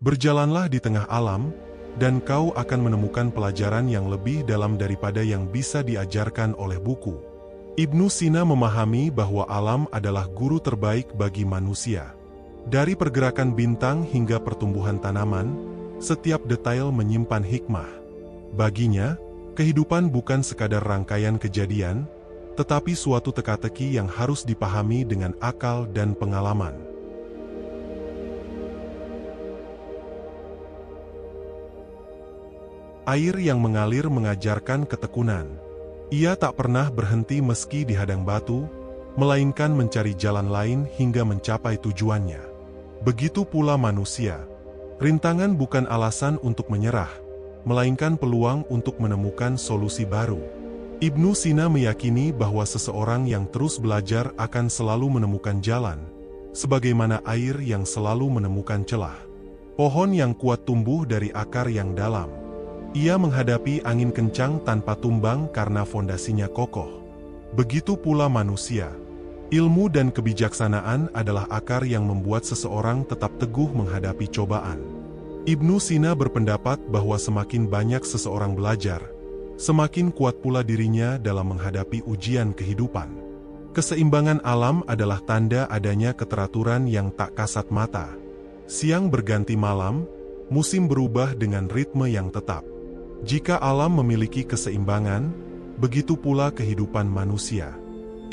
Berjalanlah di tengah alam, dan kau akan menemukan pelajaran yang lebih dalam daripada yang bisa diajarkan oleh buku. Ibnu Sina memahami bahwa alam adalah guru terbaik bagi manusia. Dari pergerakan bintang hingga pertumbuhan tanaman, setiap detail menyimpan hikmah. Baginya, kehidupan bukan sekadar rangkaian kejadian, tetapi suatu teka-teki yang harus dipahami dengan akal dan pengalaman. Air yang mengalir mengajarkan ketekunan. Ia tak pernah berhenti meski dihadang batu, melainkan mencari jalan lain hingga mencapai tujuannya. Begitu pula manusia. Rintangan bukan alasan untuk menyerah, melainkan peluang untuk menemukan solusi baru. Ibnu Sina meyakini bahwa seseorang yang terus belajar akan selalu menemukan jalan, sebagaimana air yang selalu menemukan celah. Pohon yang kuat tumbuh dari akar yang dalam. Ia menghadapi angin kencang tanpa tumbang karena fondasinya kokoh. Begitu pula manusia. Ilmu dan kebijaksanaan adalah akar yang membuat seseorang tetap teguh menghadapi cobaan. Ibnu Sina berpendapat bahwa semakin banyak seseorang belajar, semakin kuat pula dirinya dalam menghadapi ujian kehidupan. Keseimbangan alam adalah tanda adanya keteraturan yang tak kasat mata. Siang berganti malam, musim berubah dengan ritme yang tetap. Jika alam memiliki keseimbangan, begitu pula kehidupan manusia.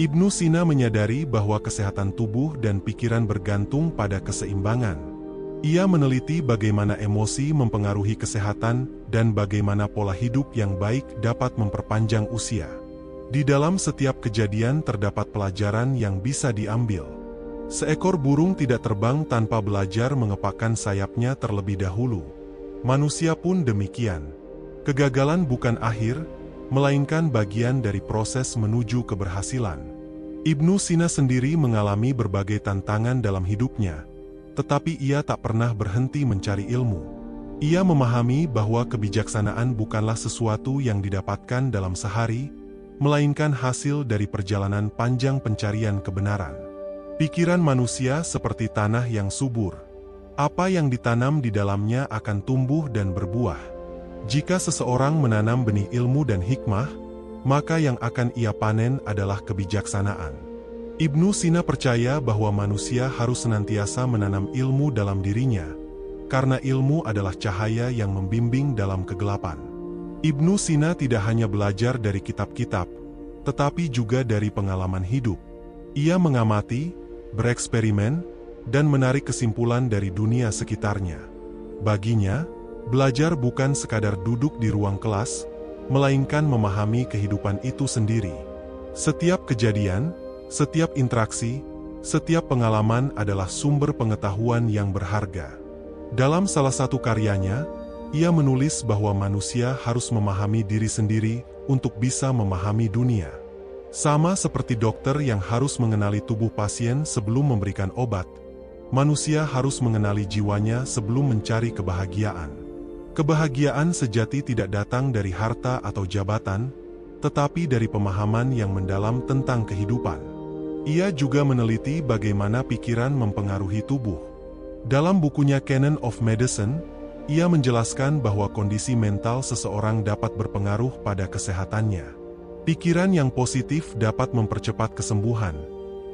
Ibnu Sina menyadari bahwa kesehatan tubuh dan pikiran bergantung pada keseimbangan. Ia meneliti bagaimana emosi mempengaruhi kesehatan dan bagaimana pola hidup yang baik dapat memperpanjang usia. Di dalam setiap kejadian terdapat pelajaran yang bisa diambil. Seekor burung tidak terbang tanpa belajar mengepakkan sayapnya terlebih dahulu. Manusia pun demikian. Kegagalan bukan akhir, melainkan bagian dari proses menuju keberhasilan. Ibnu Sina sendiri mengalami berbagai tantangan dalam hidupnya, tetapi ia tak pernah berhenti mencari ilmu. Ia memahami bahwa kebijaksanaan bukanlah sesuatu yang didapatkan dalam sehari, melainkan hasil dari perjalanan panjang pencarian kebenaran. Pikiran manusia seperti tanah yang subur. Apa yang ditanam di dalamnya akan tumbuh dan berbuah. Jika seseorang menanam benih ilmu dan hikmah, maka yang akan ia panen adalah kebijaksanaan. Ibnu Sina percaya bahwa manusia harus senantiasa menanam ilmu dalam dirinya, karena ilmu adalah cahaya yang membimbing dalam kegelapan. Ibnu Sina tidak hanya belajar dari kitab-kitab, tetapi juga dari pengalaman hidup. Ia mengamati, bereksperimen, dan menarik kesimpulan dari dunia sekitarnya. Baginya, belajar bukan sekadar duduk di ruang kelas, melainkan memahami kehidupan itu sendiri. Setiap kejadian, setiap interaksi, setiap pengalaman adalah sumber pengetahuan yang berharga. Dalam salah satu karyanya, ia menulis bahwa manusia harus memahami diri sendiri untuk bisa memahami dunia. Sama seperti dokter yang harus mengenali tubuh pasien sebelum memberikan obat, manusia harus mengenali jiwanya sebelum mencari kebahagiaan. Kebahagiaan sejati tidak datang dari harta atau jabatan, tetapi dari pemahaman yang mendalam tentang kehidupan. Ia juga meneliti bagaimana pikiran mempengaruhi tubuh. Dalam bukunya Canon of Medicine, ia menjelaskan bahwa kondisi mental seseorang dapat berpengaruh pada kesehatannya. Pikiran yang positif dapat mempercepat kesembuhan,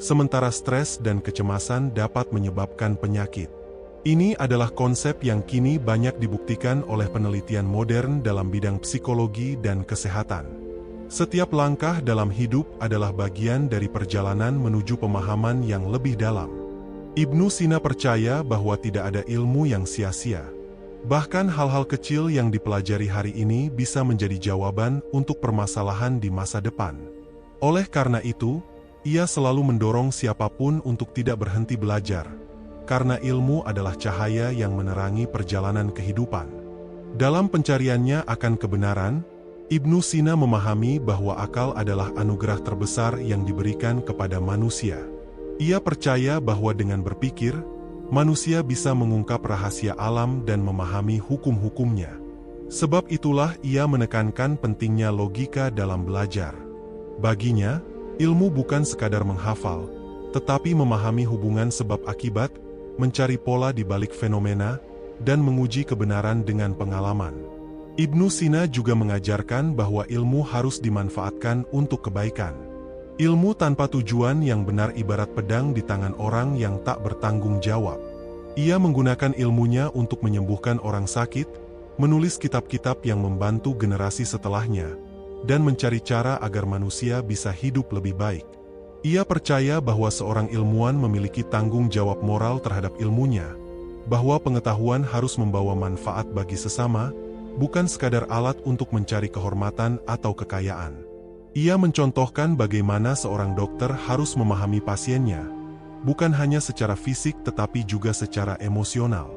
sementara stres dan kecemasan dapat menyebabkan penyakit. Ini adalah konsep yang kini banyak dibuktikan oleh penelitian modern dalam bidang psikologi dan kesehatan. Setiap langkah dalam hidup adalah bagian dari perjalanan menuju pemahaman yang lebih dalam. Ibnu Sina percaya bahwa tidak ada ilmu yang sia-sia. Bahkan hal-hal kecil yang dipelajari hari ini bisa menjadi jawaban untuk permasalahan di masa depan. Oleh karena itu, ia selalu mendorong siapapun untuk tidak berhenti belajar. Karena ilmu adalah cahaya yang menerangi perjalanan kehidupan. Dalam pencariannya akan kebenaran, Ibnu Sina memahami bahwa akal adalah anugerah terbesar yang diberikan kepada manusia. Ia percaya bahwa dengan berpikir, manusia bisa mengungkap rahasia alam dan memahami hukum-hukumnya. Sebab itulah ia menekankan pentingnya logika dalam belajar. Baginya, ilmu bukan sekadar menghafal, tetapi memahami hubungan sebab akibat, mencari pola di balik fenomena, dan menguji kebenaran dengan pengalaman. Ibnu Sina juga mengajarkan bahwa ilmu harus dimanfaatkan untuk kebaikan. Ilmu tanpa tujuan yang benar ibarat pedang di tangan orang yang tak bertanggung jawab. Ia menggunakan ilmunya untuk menyembuhkan orang sakit, menulis kitab-kitab yang membantu generasi setelahnya, dan mencari cara agar manusia bisa hidup lebih baik. Ia percaya bahwa seorang ilmuwan memiliki tanggung jawab moral terhadap ilmunya, bahwa pengetahuan harus membawa manfaat bagi sesama, bukan sekadar alat untuk mencari kehormatan atau kekayaan. Ia mencontohkan bagaimana seorang dokter harus memahami pasiennya, bukan hanya secara fisik tetapi juga secara emosional.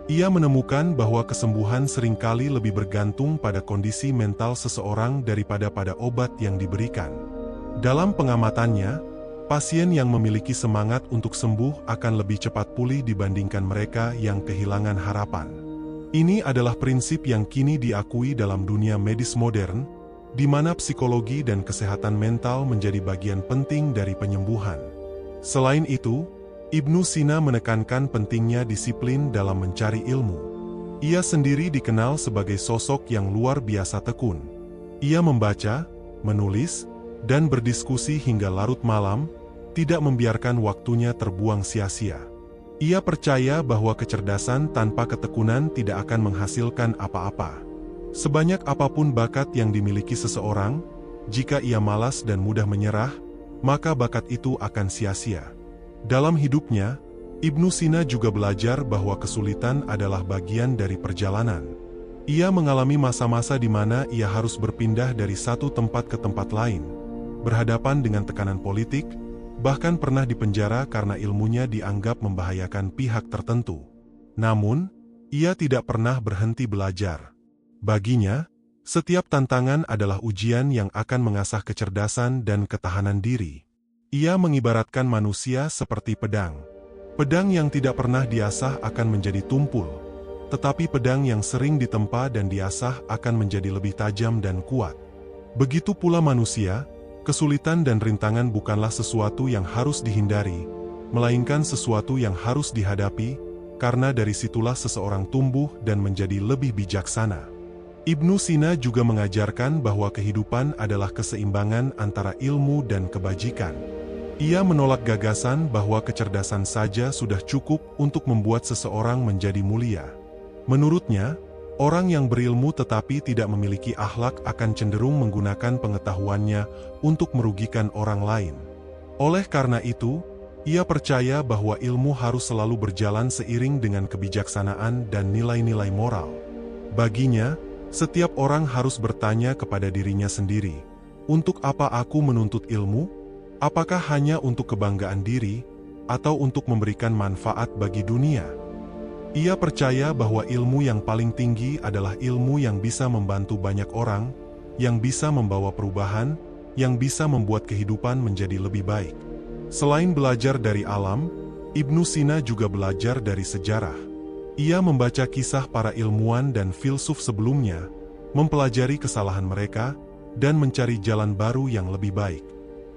Ia menemukan bahwa kesembuhan seringkali lebih bergantung pada kondisi mental seseorang daripada pada obat yang diberikan. Dalam pengamatannya, pasien yang memiliki semangat untuk sembuh akan lebih cepat pulih dibandingkan mereka yang kehilangan harapan. Ini adalah prinsip yang kini diakui dalam dunia medis modern, di mana psikologi dan kesehatan mental menjadi bagian penting dari penyembuhan. Selain itu, Ibnu Sina menekankan pentingnya disiplin dalam mencari ilmu. Ia sendiri dikenal sebagai sosok yang luar biasa tekun. Ia membaca, menulis, dan berdiskusi hingga larut malam, tidak membiarkan waktunya terbuang sia-sia. Ia percaya bahwa kecerdasan tanpa ketekunan tidak akan menghasilkan apa-apa. Sebanyak apapun bakat yang dimiliki seseorang, jika ia malas dan mudah menyerah, maka bakat itu akan sia-sia. Dalam hidupnya, Ibnu Sina juga belajar bahwa kesulitan adalah bagian dari perjalanan. Ia mengalami masa-masa di mana ia harus berpindah dari satu tempat ke tempat lain, berhadapan dengan tekanan politik, bahkan pernah dipenjara karena ilmunya dianggap membahayakan pihak tertentu. Namun, ia tidak pernah berhenti belajar. Baginya, setiap tantangan adalah ujian yang akan mengasah kecerdasan dan ketahanan diri. Ia mengibaratkan manusia seperti pedang. Pedang yang tidak pernah diasah akan menjadi tumpul, tetapi pedang yang sering ditempa dan diasah akan menjadi lebih tajam dan kuat. Begitu pula manusia, kesulitan dan rintangan bukanlah sesuatu yang harus dihindari, melainkan sesuatu yang harus dihadapi, karena dari situlah seseorang tumbuh dan menjadi lebih bijaksana. Ibnu Sina juga mengajarkan bahwa kehidupan adalah keseimbangan antara ilmu dan kebajikan. Ia menolak gagasan bahwa kecerdasan saja sudah cukup untuk membuat seseorang menjadi mulia. Menurutnya, orang yang berilmu tetapi tidak memiliki akhlak akan cenderung menggunakan pengetahuannya untuk merugikan orang lain. Oleh karena itu, ia percaya bahwa ilmu harus selalu berjalan seiring dengan kebijaksanaan dan nilai-nilai moral. Baginya, setiap orang harus bertanya kepada dirinya sendiri, untuk apa aku menuntut ilmu? Apakah hanya untuk kebanggaan diri, atau untuk memberikan manfaat bagi dunia? Ia percaya bahwa ilmu yang paling tinggi adalah ilmu yang bisa membantu banyak orang, yang bisa membawa perubahan, yang bisa membuat kehidupan menjadi lebih baik. Selain belajar dari alam, Ibnu Sina juga belajar dari sejarah. Ia membaca kisah para ilmuwan dan filsuf sebelumnya, mempelajari kesalahan mereka, dan mencari jalan baru yang lebih baik.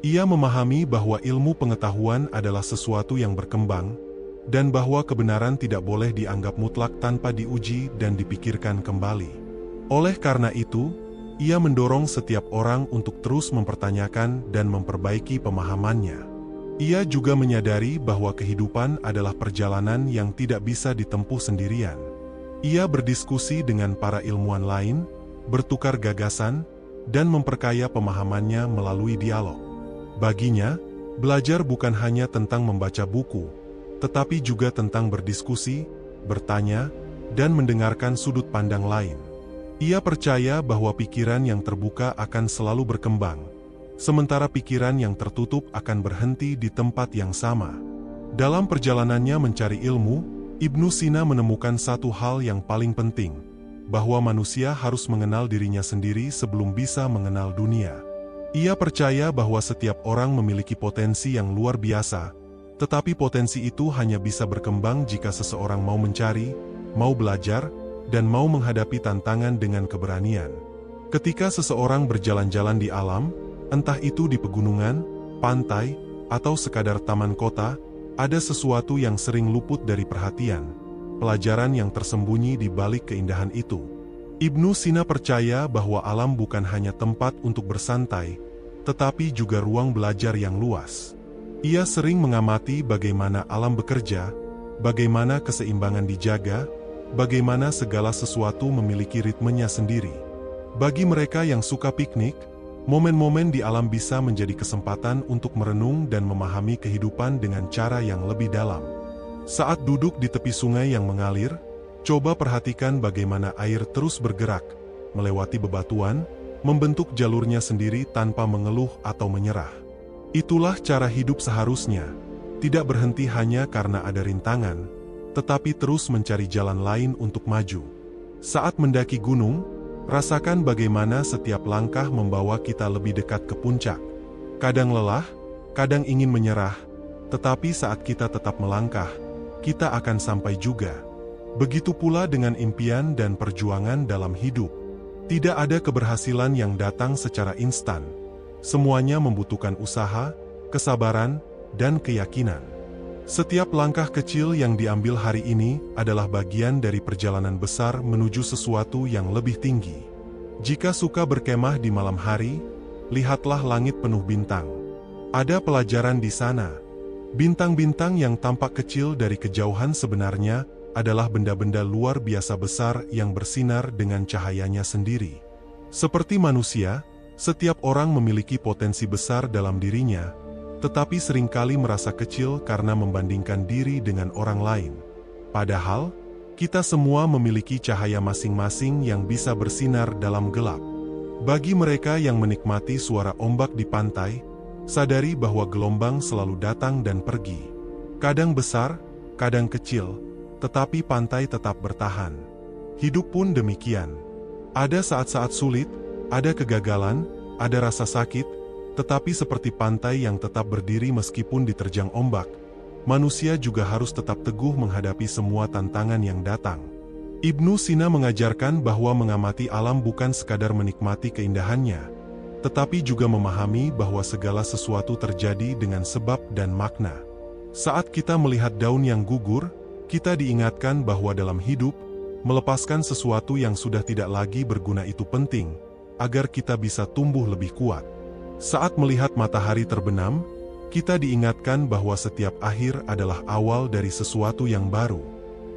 Ia memahami bahwa ilmu pengetahuan adalah sesuatu yang berkembang, dan bahwa kebenaran tidak boleh dianggap mutlak tanpa diuji dan dipikirkan kembali. Oleh karena itu, ia mendorong setiap orang untuk terus mempertanyakan dan memperbaiki pemahamannya. Ia juga menyadari bahwa kehidupan adalah perjalanan yang tidak bisa ditempuh sendirian. Ia berdiskusi dengan para ilmuwan lain, bertukar gagasan, dan memperkaya pemahamannya melalui dialog. Baginya, belajar bukan hanya tentang membaca buku, tetapi juga tentang berdiskusi, bertanya, dan mendengarkan sudut pandang lain. Ia percaya bahwa pikiran yang terbuka akan selalu berkembang, sementara pikiran yang tertutup akan berhenti di tempat yang sama. Dalam perjalanannya mencari ilmu, Ibnu Sina menemukan satu hal yang paling penting, bahwa manusia harus mengenal dirinya sendiri sebelum bisa mengenal dunia. Ia percaya bahwa setiap orang memiliki potensi yang luar biasa, tetapi potensi itu hanya bisa berkembang jika seseorang mau mencari, mau belajar, dan mau menghadapi tantangan dengan keberanian. Ketika seseorang berjalan-jalan di alam, entah itu di pegunungan, pantai, atau sekadar taman kota, ada sesuatu yang sering luput dari perhatian. pelajaran yang tersembunyi di balik keindahan itu. Ibnu Sina percaya bahwa alam bukan hanya tempat untuk bersantai, tetapi juga ruang belajar yang luas. Ia sering mengamati bagaimana alam bekerja, bagaimana keseimbangan dijaga, bagaimana segala sesuatu memiliki ritmenya sendiri. Bagi mereka yang suka piknik, momen-momen di alam bisa menjadi kesempatan untuk merenung dan memahami kehidupan dengan cara yang lebih dalam. Saat duduk di tepi sungai yang mengalir, coba perhatikan bagaimana air terus bergerak, melewati bebatuan, membentuk jalurnya sendiri tanpa mengeluh atau menyerah. Itulah cara hidup seharusnya, tidak berhenti hanya karena ada rintangan, tetapi terus mencari jalan lain untuk maju. Saat mendaki gunung, rasakan bagaimana setiap langkah membawa kita lebih dekat ke puncak. Kadang lelah, kadang ingin menyerah, tetapi saat kita tetap melangkah, kita akan sampai juga. Begitu pula dengan impian dan perjuangan dalam hidup. Tidak ada keberhasilan yang datang secara instan. Semuanya membutuhkan usaha, kesabaran, dan keyakinan. Setiap langkah kecil yang diambil hari ini adalah bagian dari perjalanan besar menuju sesuatu yang lebih tinggi. Jika suka berkemah di malam hari, lihatlah langit penuh bintang. Ada pelajaran di sana. Bintang-bintang yang tampak kecil dari kejauhan sebenarnya adalah benda-benda luar biasa besar yang bersinar dengan cahayanya sendiri. Seperti manusia, setiap orang memiliki potensi besar dalam dirinya, tetapi seringkali merasa kecil karena membandingkan diri dengan orang lain. Padahal, kita semua memiliki cahaya masing-masing yang bisa bersinar dalam gelap. Bagi mereka yang menikmati suara ombak di pantai, sadari bahwa gelombang selalu datang dan pergi. Kadang besar, kadang kecil, tetapi pantai tetap bertahan. Hidup pun demikian. Ada saat-saat sulit, ada kegagalan, ada rasa sakit, tetapi seperti pantai yang tetap berdiri meskipun diterjang ombak, manusia juga harus tetap teguh menghadapi semua tantangan yang datang. Ibnu Sina mengajarkan bahwa mengamati alam bukan sekadar menikmati keindahannya, tetapi juga memahami bahwa segala sesuatu terjadi dengan sebab dan makna. Saat kita melihat daun yang gugur, kita diingatkan bahwa dalam hidup, melepaskan sesuatu yang sudah tidak lagi berguna itu penting, agar kita bisa tumbuh lebih kuat. Saat melihat matahari terbenam, kita diingatkan bahwa setiap akhir adalah awal dari sesuatu yang baru.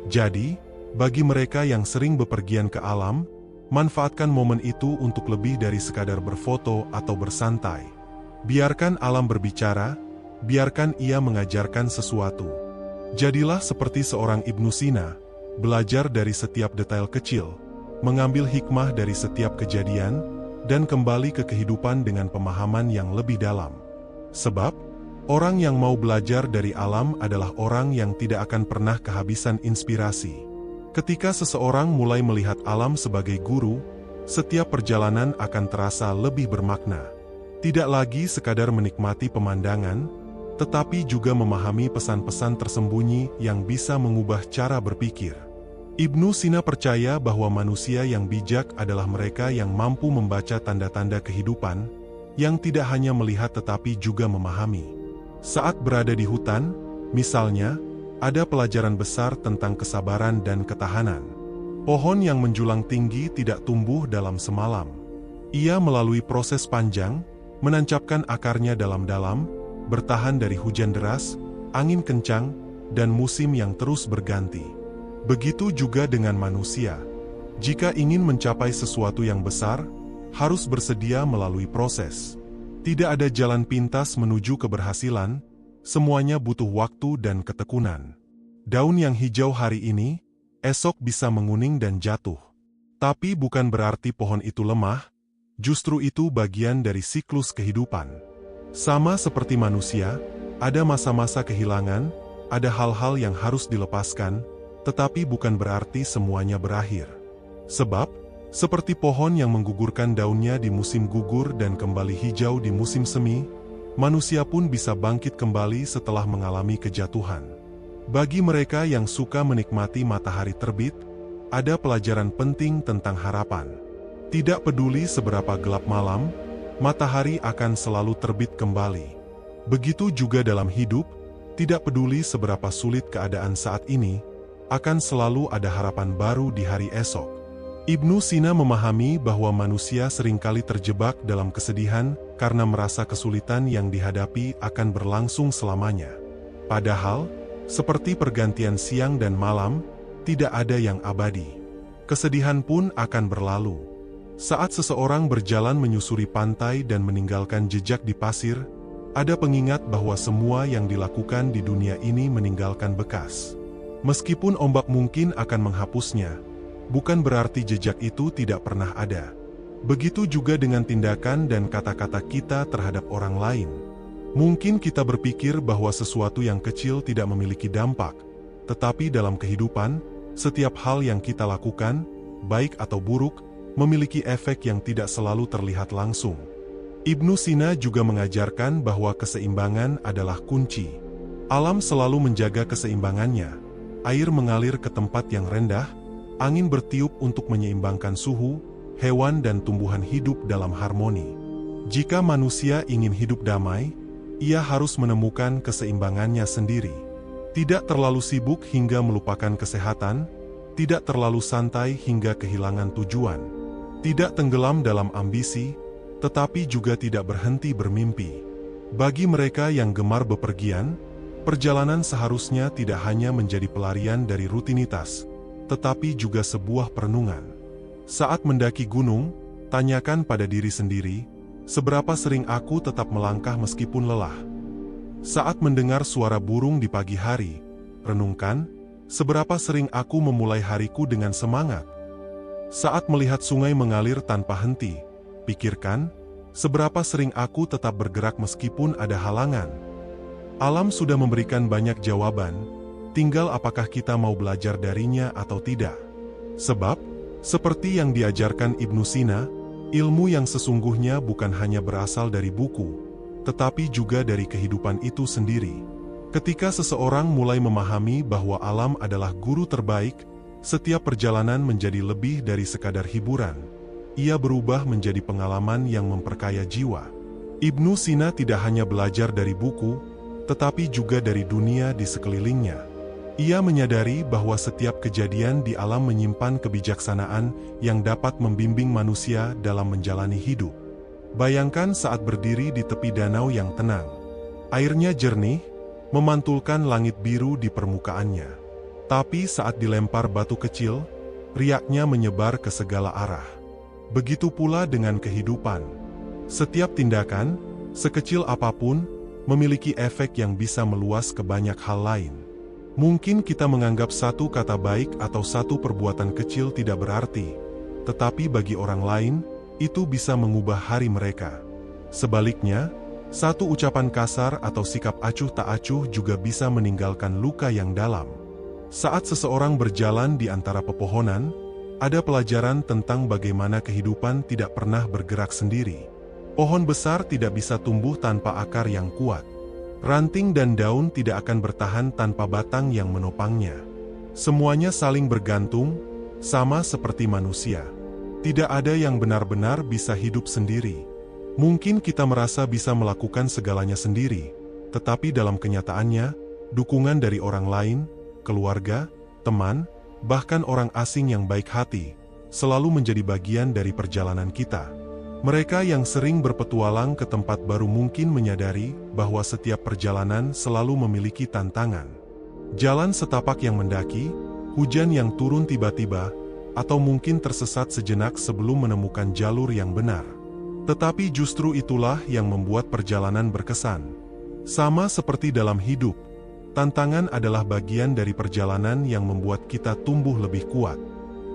Jadi, bagi mereka yang sering bepergian ke alam, manfaatkan momen itu untuk lebih dari sekadar berfoto atau bersantai. Biarkan alam berbicara, biarkan ia mengajarkan sesuatu. Jadilah seperti seorang Ibnu Sina, belajar dari setiap detail kecil, mengambil hikmah dari setiap kejadian, dan kembali ke kehidupan dengan pemahaman yang lebih dalam. Sebab, orang yang mau belajar dari alam adalah orang yang tidak akan pernah kehabisan inspirasi. Ketika seseorang mulai melihat alam sebagai guru, setiap perjalanan akan terasa lebih bermakna. Tidak lagi sekadar menikmati pemandangan, tetapi juga memahami pesan-pesan tersembunyi yang bisa mengubah cara berpikir. Ibnu Sina percaya bahwa manusia yang bijak adalah mereka yang mampu membaca tanda-tanda kehidupan, yang tidak hanya melihat tetapi juga memahami. Saat berada di hutan, misalnya, ada pelajaran besar tentang kesabaran dan ketahanan. Pohon yang menjulang tinggi tidak tumbuh dalam semalam. Ia melalui proses panjang, menancapkan akarnya dalam-dalam, bertahan dari hujan deras, angin kencang, dan musim yang terus berganti. Begitu juga dengan manusia. Jika ingin mencapai sesuatu yang besar, harus bersedia melalui proses. Tidak ada jalan pintas menuju keberhasilan, semuanya butuh waktu dan ketekunan. Daun yang hijau hari ini, esok bisa menguning dan jatuh. Tapi bukan berarti pohon itu lemah, justru itu bagian dari siklus kehidupan. Sama seperti manusia, ada masa-masa kehilangan, ada hal-hal yang harus dilepaskan, tetapi bukan berarti semuanya berakhir. Sebab, seperti pohon yang menggugurkan daunnya di musim gugur dan kembali hijau di musim semi, manusia pun bisa bangkit kembali setelah mengalami kejatuhan. Bagi mereka yang suka menikmati matahari terbit, ada pelajaran penting tentang harapan. Tidak peduli seberapa gelap malam, matahari akan selalu terbit kembali. Begitu juga dalam hidup, tidak peduli seberapa sulit keadaan saat ini, akan selalu ada harapan baru di hari esok. Ibnu Sina memahami bahwa manusia seringkali terjebak dalam kesedihan karena merasa kesulitan yang dihadapi akan berlangsung selamanya. Padahal, seperti pergantian siang dan malam, tidak ada yang abadi. Kesedihan pun akan berlalu. Saat seseorang berjalan menyusuri pantai dan meninggalkan jejak di pasir, ada pengingat bahwa semua yang dilakukan di dunia ini meninggalkan bekas. Meskipun ombak mungkin akan menghapusnya, bukan berarti jejak itu tidak pernah ada. Begitu juga dengan tindakan dan kata-kata kita terhadap orang lain. Mungkin kita berpikir bahwa sesuatu yang kecil tidak memiliki dampak, tetapi dalam kehidupan, setiap hal yang kita lakukan, baik atau buruk, memiliki efek yang tidak selalu terlihat langsung. Ibnu Sina juga mengajarkan bahwa keseimbangan adalah kunci. Alam selalu menjaga keseimbangannya. Air mengalir ke tempat yang rendah, angin bertiup untuk menyeimbangkan suhu, hewan dan tumbuhan hidup dalam harmoni. Jika manusia ingin hidup damai, ia harus menemukan keseimbangannya sendiri. Tidak terlalu sibuk hingga melupakan kesehatan, tidak terlalu santai hingga kehilangan tujuan, tidak tenggelam dalam ambisi, tetapi juga tidak berhenti bermimpi. Bagi mereka yang gemar bepergian, perjalanan seharusnya tidak hanya menjadi pelarian dari rutinitas, tetapi juga sebuah perenungan. Saat mendaki gunung, tanyakan pada diri sendiri, seberapa sering aku tetap melangkah meskipun lelah? Saat mendengar suara burung di pagi hari, renungkan, seberapa sering aku memulai hariku dengan semangat? Saat melihat sungai mengalir tanpa henti, pikirkan, seberapa sering aku tetap bergerak meskipun ada halangan? Alam sudah memberikan banyak jawaban, tinggal apakah kita mau belajar darinya atau tidak. Sebab, seperti yang diajarkan Ibnu Sina, ilmu yang sesungguhnya bukan hanya berasal dari buku, tetapi juga dari kehidupan itu sendiri. Ketika seseorang mulai memahami bahwa alam adalah guru terbaik, setiap perjalanan menjadi lebih dari sekadar hiburan. Ia berubah menjadi pengalaman yang memperkaya jiwa. Ibnu Sina tidak hanya belajar dari buku, tetapi juga dari dunia di sekelilingnya. Ia menyadari bahwa setiap kejadian di alam menyimpan kebijaksanaan yang dapat membimbing manusia dalam menjalani hidup. Bayangkan saat berdiri di tepi danau yang tenang. Airnya jernih, memantulkan langit biru di permukaannya. Tapi saat dilempar batu kecil, riaknya menyebar ke segala arah. Begitu pula dengan kehidupan. Setiap tindakan, sekecil apapun, memiliki efek yang bisa meluas ke banyak hal lain. Mungkin kita menganggap satu kata baik atau satu perbuatan kecil tidak berarti, tetapi bagi orang lain, itu bisa mengubah hari mereka. Sebaliknya, satu ucapan kasar atau sikap acuh tak acuh juga bisa meninggalkan luka yang dalam. Saat seseorang berjalan di antara pepohonan, ada pelajaran tentang bagaimana kehidupan tidak pernah bergerak sendiri. Pohon besar tidak bisa tumbuh tanpa akar yang kuat. Ranting dan daun tidak akan bertahan tanpa batang yang menopangnya. Semuanya saling bergantung, sama seperti manusia. Tidak ada yang benar-benar bisa hidup sendiri. Mungkin kita merasa bisa melakukan segalanya sendiri, tetapi dalam kenyataannya, dukungan dari orang lain, keluarga, teman, bahkan orang asing yang baik hati, selalu menjadi bagian dari perjalanan kita. Mereka yang sering berpetualang ke tempat baru mungkin menyadari bahwa setiap perjalanan selalu memiliki tantangan. Jalan setapak yang mendaki, hujan yang turun tiba-tiba, atau mungkin tersesat sejenak sebelum menemukan jalur yang benar. Tetapi justru itulah yang membuat perjalanan berkesan. Sama seperti dalam hidup, tantangan adalah bagian dari perjalanan yang membuat kita tumbuh lebih kuat.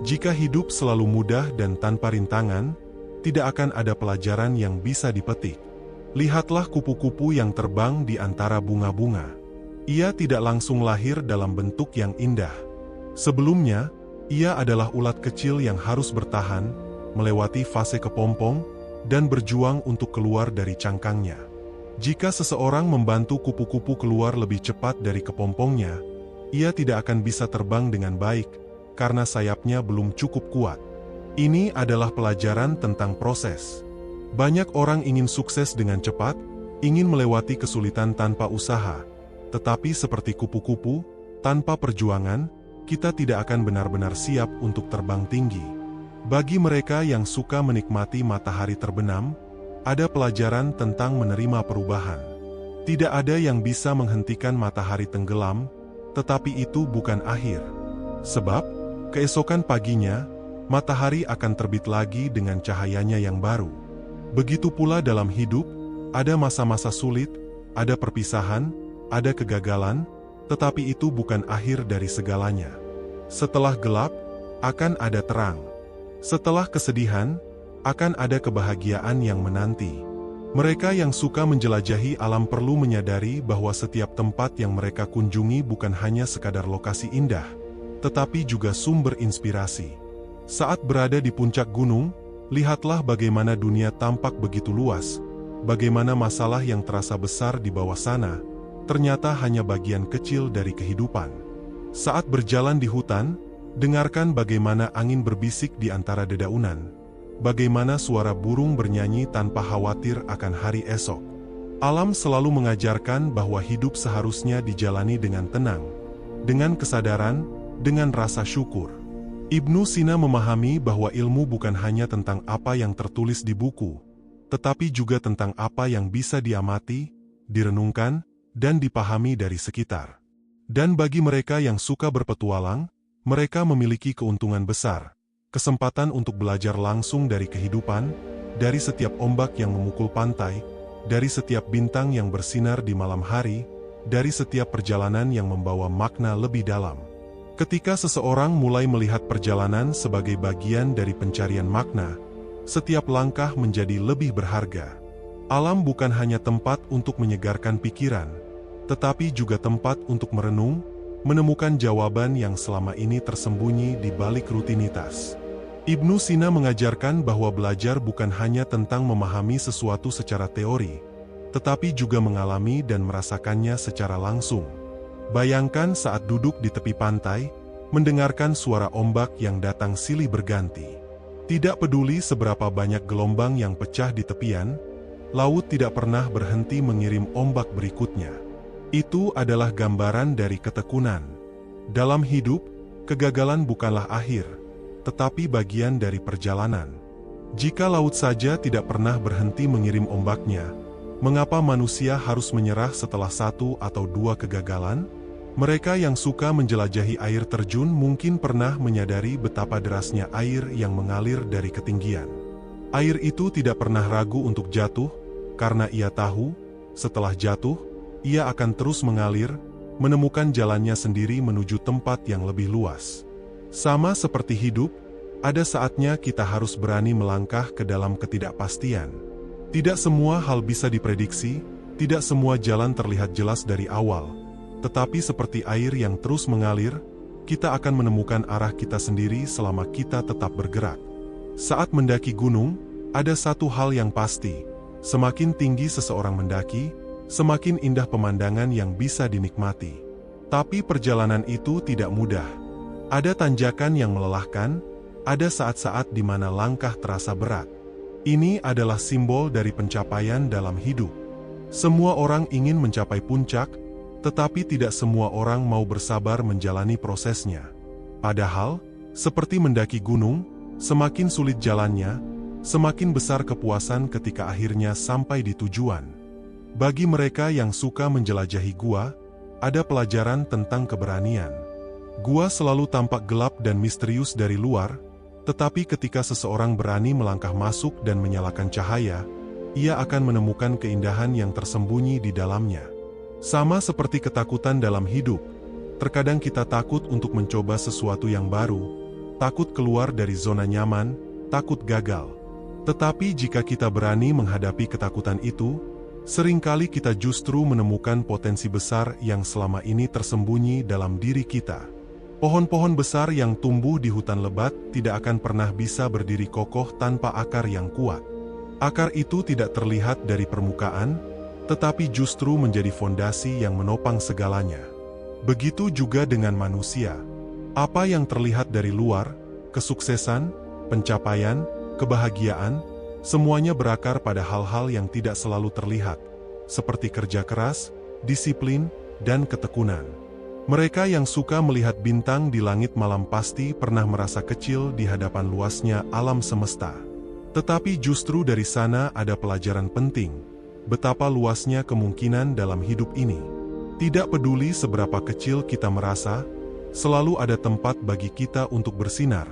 Jika hidup selalu mudah dan tanpa rintangan, tidak akan ada pelajaran yang bisa dipetik. Lihatlah kupu-kupu yang terbang di antara bunga-bunga. Ia tidak langsung lahir dalam bentuk yang indah. Sebelumnya, ia adalah ulat kecil yang harus bertahan, melewati fase kepompong, dan berjuang untuk keluar dari cangkangnya. Jika seseorang membantu kupu-kupu keluar lebih cepat dari kepompongnya, ia tidak akan bisa terbang dengan baik, karena sayapnya belum cukup kuat. Ini adalah pelajaran tentang proses. Banyak orang ingin sukses dengan cepat, ingin melewati kesulitan tanpa usaha, tetapi seperti kupu-kupu, tanpa perjuangan, kita tidak akan benar-benar siap untuk terbang tinggi. Bagi mereka yang suka menikmati matahari terbenam, ada pelajaran tentang menerima perubahan. Tidak ada yang bisa menghentikan matahari tenggelam, tetapi itu bukan akhir. Sebab, keesokan paginya, matahari akan terbit lagi dengan cahayanya yang baru. Begitu pula dalam hidup, ada masa-masa sulit, ada perpisahan, ada kegagalan, tetapi itu bukan akhir dari segalanya. Setelah gelap, akan ada terang. Setelah kesedihan, akan ada kebahagiaan yang menanti. Mereka yang suka menjelajahi alam perlu menyadari bahwa setiap tempat yang mereka kunjungi bukan hanya sekadar lokasi indah, tetapi juga sumber inspirasi. Saat berada di puncak gunung, lihatlah bagaimana dunia tampak begitu luas, bagaimana masalah yang terasa besar di bawah sana, ternyata hanya bagian kecil dari kehidupan. Saat berjalan di hutan, dengarkan bagaimana angin berbisik di antara dedaunan, bagaimana suara burung bernyanyi tanpa khawatir akan hari esok. Alam selalu mengajarkan bahwa hidup seharusnya dijalani dengan tenang, dengan kesadaran, dengan rasa syukur. Ibnu Sina memahami bahwa ilmu bukan hanya tentang apa yang tertulis di buku, tetapi juga tentang apa yang bisa diamati, direnungkan, dan dipahami dari sekitar. Dan bagi mereka yang suka berpetualang, mereka memiliki keuntungan besar, kesempatan untuk belajar langsung dari kehidupan, dari setiap ombak yang memukul pantai, dari setiap bintang yang bersinar di malam hari, dari setiap perjalanan yang membawa makna lebih dalam. Ketika seseorang mulai melihat perjalanan sebagai bagian dari pencarian makna, setiap langkah menjadi lebih berharga. Alam bukan hanya tempat untuk menyegarkan pikiran, tetapi juga tempat untuk merenung, menemukan jawaban yang selama ini tersembunyi di balik rutinitas. Ibnu Sina mengajarkan bahwa belajar bukan hanya tentang memahami sesuatu secara teori, tetapi juga mengalami dan merasakannya secara langsung. Bayangkan saat duduk di tepi pantai, mendengarkan suara ombak yang datang silih berganti. Tidak peduli seberapa banyak gelombang yang pecah di tepian, laut tidak pernah berhenti mengirim ombak berikutnya. Itu adalah gambaran dari ketekunan. Dalam hidup, kegagalan bukanlah akhir, tetapi bagian dari perjalanan. Jika laut saja tidak pernah berhenti mengirim ombaknya, mengapa manusia harus menyerah setelah satu atau dua kegagalan? Mereka yang suka menjelajahi air terjun mungkin pernah menyadari betapa derasnya air yang mengalir dari ketinggian. Air itu tidak pernah ragu untuk jatuh, karena ia tahu, setelah jatuh, ia akan terus mengalir, menemukan jalannya sendiri menuju tempat yang lebih luas. Sama seperti hidup, ada saatnya kita harus berani melangkah ke dalam ketidakpastian. Tidak semua hal bisa diprediksi, tidak semua jalan terlihat jelas dari awal. Tetapi seperti air yang terus mengalir, kita akan menemukan arah kita sendiri selama kita tetap bergerak. Saat mendaki gunung, ada satu hal yang pasti, semakin tinggi seseorang mendaki, semakin indah pemandangan yang bisa dinikmati. Tapi perjalanan itu tidak mudah. Ada tanjakan yang melelahkan, ada saat-saat di mana langkah terasa berat. Ini adalah simbol dari pencapaian dalam hidup. Semua orang ingin mencapai puncak, tetapi tidak semua orang mau bersabar menjalani prosesnya. Padahal, seperti mendaki gunung, semakin sulit jalannya, semakin besar kepuasan ketika akhirnya sampai di tujuan. Bagi mereka yang suka menjelajahi gua, ada pelajaran tentang keberanian. Gua selalu tampak gelap dan misterius dari luar, tetapi ketika seseorang berani melangkah masuk dan menyalakan cahaya, ia akan menemukan keindahan yang tersembunyi di dalamnya. Sama seperti ketakutan dalam hidup, terkadang kita takut untuk mencoba sesuatu yang baru, takut keluar dari zona nyaman, takut gagal. Tetapi jika kita berani menghadapi ketakutan itu, seringkali kita justru menemukan potensi besar yang selama ini tersembunyi dalam diri kita. Pohon-pohon besar yang tumbuh di hutan lebat tidak akan pernah bisa berdiri kokoh tanpa akar yang kuat. Akar itu tidak terlihat dari permukaan, tetapi justru menjadi fondasi yang menopang segalanya. Begitu juga dengan manusia. Apa yang terlihat dari luar, kesuksesan, pencapaian, kebahagiaan, semuanya berakar pada hal-hal yang tidak selalu terlihat, seperti kerja keras, disiplin, dan ketekunan. Mereka yang suka melihat bintang di langit malam pasti pernah merasa kecil di hadapan luasnya alam semesta. Tetapi justru dari sana ada pelajaran penting, betapa luasnya kemungkinan dalam hidup ini. Tidak peduli seberapa kecil kita merasa, selalu ada tempat bagi kita untuk bersinar,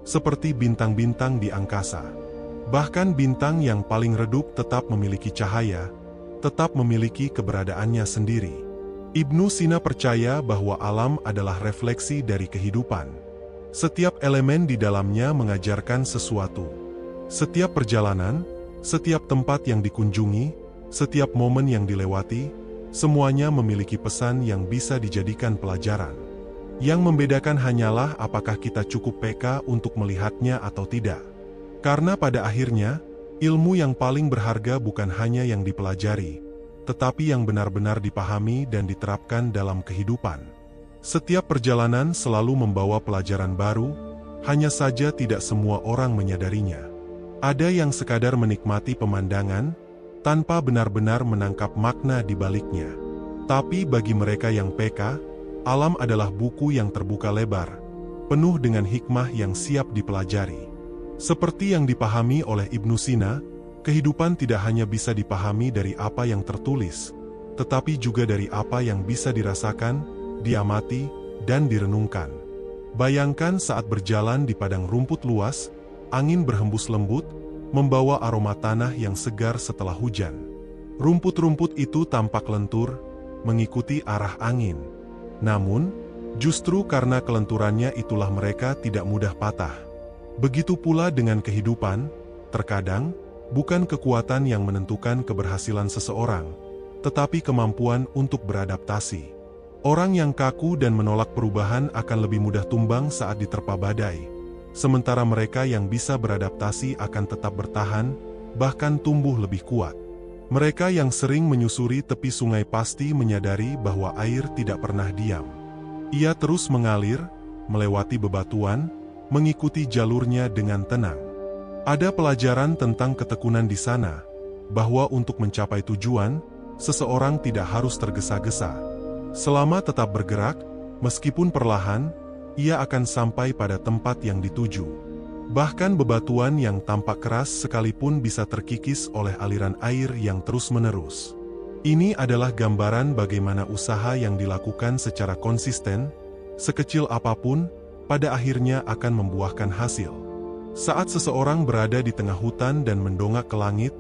seperti bintang-bintang di angkasa. Bahkan bintang yang paling redup tetap memiliki cahaya, tetap memiliki keberadaannya sendiri. Ibnu Sina percaya bahwa alam adalah refleksi dari kehidupan. Setiap elemen di dalamnya mengajarkan sesuatu. Setiap perjalanan, setiap tempat yang dikunjungi, setiap momen yang dilewati, semuanya memiliki pesan yang bisa dijadikan pelajaran. Yang membedakan hanyalah apakah kita cukup peka untuk melihatnya atau tidak. Karena pada akhirnya, ilmu yang paling berharga bukan hanya yang dipelajari, tetapi yang benar-benar dipahami dan diterapkan dalam kehidupan. Setiap perjalanan selalu membawa pelajaran baru, hanya saja tidak semua orang menyadarinya. Ada yang sekadar menikmati pemandangan, tanpa benar-benar menangkap makna di baliknya. Tapi bagi mereka yang peka, alam adalah buku yang terbuka lebar, penuh dengan hikmah yang siap dipelajari. Seperti yang dipahami oleh Ibnu Sina, kehidupan tidak hanya bisa dipahami dari apa yang tertulis, tetapi juga dari apa yang bisa dirasakan, diamati, dan direnungkan. Bayangkan saat berjalan di padang rumput luas, angin berhembus lembut, membawa aroma tanah yang segar setelah hujan. Rumput-rumput itu tampak lentur, mengikuti arah angin. Namun, justru karena kelenturannya itulah mereka tidak mudah patah. Begitu pula dengan kehidupan, terkadang, bukan kekuatan yang menentukan keberhasilan seseorang, tetapi kemampuan untuk beradaptasi. Orang yang kaku dan menolak perubahan akan lebih mudah tumbang saat diterpa badai, sementara mereka yang bisa beradaptasi akan tetap bertahan, bahkan tumbuh lebih kuat. Mereka yang sering menyusuri tepi sungai pasti menyadari bahwa air tidak pernah diam. Ia terus mengalir, melewati bebatuan, mengikuti jalurnya dengan tenang. Ada pelajaran tentang ketekunan di sana, bahwa untuk mencapai tujuan, seseorang tidak harus tergesa-gesa. Selama tetap bergerak, meskipun perlahan, ia akan sampai pada tempat yang dituju. Bahkan bebatuan yang tampak keras sekalipun bisa terkikis oleh aliran air yang terus-menerus. Ini adalah gambaran bagaimana usaha yang dilakukan secara konsisten, sekecil apapun, pada akhirnya akan membuahkan hasil. Saat seseorang berada di tengah hutan dan mendongak ke langit,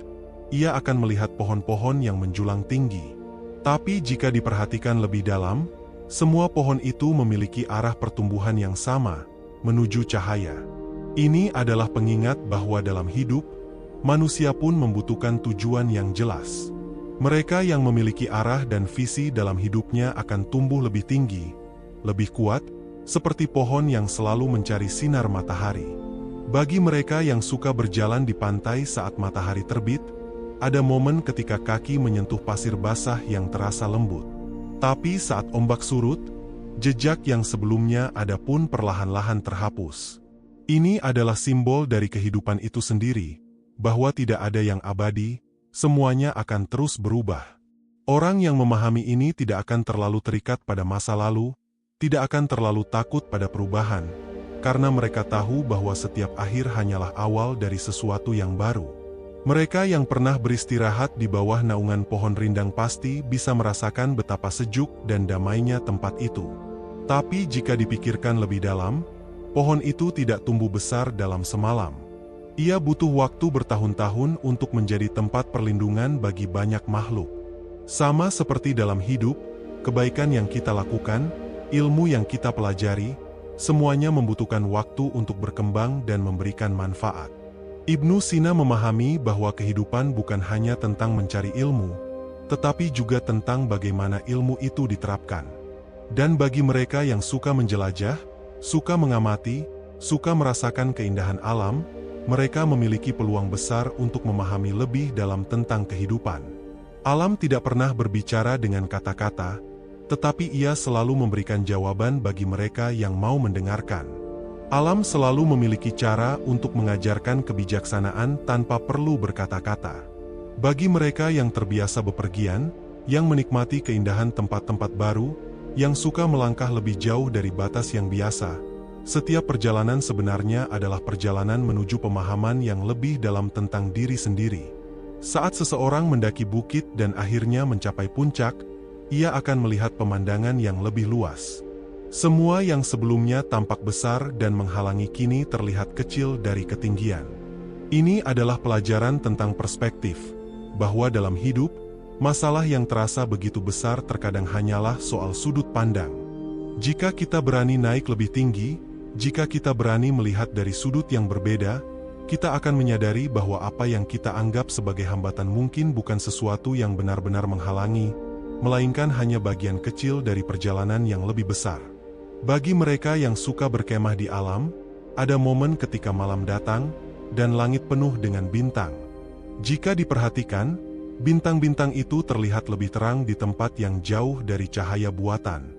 ia akan melihat pohon-pohon yang menjulang tinggi. Tapi jika diperhatikan lebih dalam, semua pohon itu memiliki arah pertumbuhan yang sama, menuju cahaya. Ini adalah pengingat bahwa dalam hidup, manusia pun membutuhkan tujuan yang jelas. Mereka yang memiliki arah dan visi dalam hidupnya akan tumbuh lebih tinggi, lebih kuat, seperti pohon yang selalu mencari sinar matahari. Bagi mereka yang suka berjalan di pantai saat matahari terbit, ada momen ketika kaki menyentuh pasir basah yang terasa lembut. Tapi saat ombak surut, jejak yang sebelumnya ada pun perlahan-lahan terhapus. Ini adalah simbol dari kehidupan itu sendiri, bahwa tidak ada yang abadi, semuanya akan terus berubah. Orang yang memahami ini tidak akan terlalu terikat pada masa lalu, tidak akan terlalu takut pada perubahan, karena mereka tahu bahwa setiap akhir hanyalah awal dari sesuatu yang baru. Mereka yang pernah beristirahat di bawah naungan pohon rindang pasti bisa merasakan betapa sejuk dan damainya tempat itu. Tapi jika dipikirkan lebih dalam, pohon itu tidak tumbuh besar dalam semalam. Ia butuh waktu bertahun-tahun untuk menjadi tempat perlindungan bagi banyak makhluk. Sama seperti dalam hidup, kebaikan yang kita lakukan, ilmu yang kita pelajari, semuanya membutuhkan waktu untuk berkembang dan memberikan manfaat. Ibnu Sina memahami bahwa kehidupan bukan hanya tentang mencari ilmu, tetapi juga tentang bagaimana ilmu itu diterapkan. Dan bagi mereka yang suka menjelajah, suka mengamati, suka merasakan keindahan alam, mereka memiliki peluang besar untuk memahami lebih dalam tentang kehidupan. Alam tidak pernah berbicara dengan kata-kata, tetapi ia selalu memberikan jawaban bagi mereka yang mau mendengarkan. Alam selalu memiliki cara untuk mengajarkan kebijaksanaan tanpa perlu berkata-kata. Bagi mereka yang terbiasa bepergian, yang menikmati keindahan tempat-tempat baru, yang suka melangkah lebih jauh dari batas yang biasa. Setiap perjalanan sebenarnya adalah perjalanan menuju pemahaman yang lebih dalam tentang diri sendiri. Saat seseorang mendaki bukit dan akhirnya mencapai puncak, ia akan melihat pemandangan yang lebih luas. Semua yang sebelumnya tampak besar dan menghalangi kini terlihat kecil dari ketinggian. Ini adalah pelajaran tentang perspektif, bahwa dalam hidup, masalah yang terasa begitu besar terkadang hanyalah soal sudut pandang. Jika kita berani naik lebih tinggi, jika kita berani melihat dari sudut yang berbeda, kita akan menyadari bahwa apa yang kita anggap sebagai hambatan mungkin bukan sesuatu yang benar-benar menghalangi, melainkan hanya bagian kecil dari perjalanan yang lebih besar. Bagi mereka yang suka berkemah di alam, ada momen ketika malam datang, dan langit penuh dengan bintang. Jika diperhatikan, bintang-bintang itu terlihat lebih terang di tempat yang jauh dari cahaya buatan.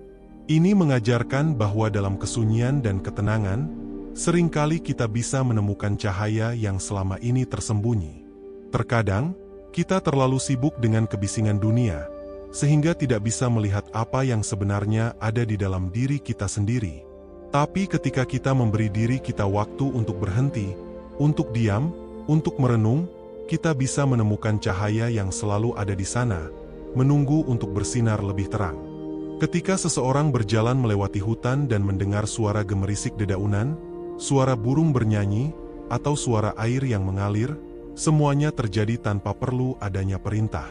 Ini mengajarkan bahwa dalam kesunyian dan ketenangan, seringkali kita bisa menemukan cahaya yang selama ini tersembunyi. Terkadang, kita terlalu sibuk dengan kebisingan dunia, sehingga tidak bisa melihat apa yang sebenarnya ada di dalam diri kita sendiri. Tapi ketika kita memberi diri kita waktu untuk berhenti, untuk diam, untuk merenung, kita bisa menemukan cahaya yang selalu ada di sana, menunggu untuk bersinar lebih terang. Ketika seseorang berjalan melewati hutan dan mendengar suara gemerisik dedaunan, suara burung bernyanyi, atau suara air yang mengalir, semuanya terjadi tanpa perlu adanya perintah.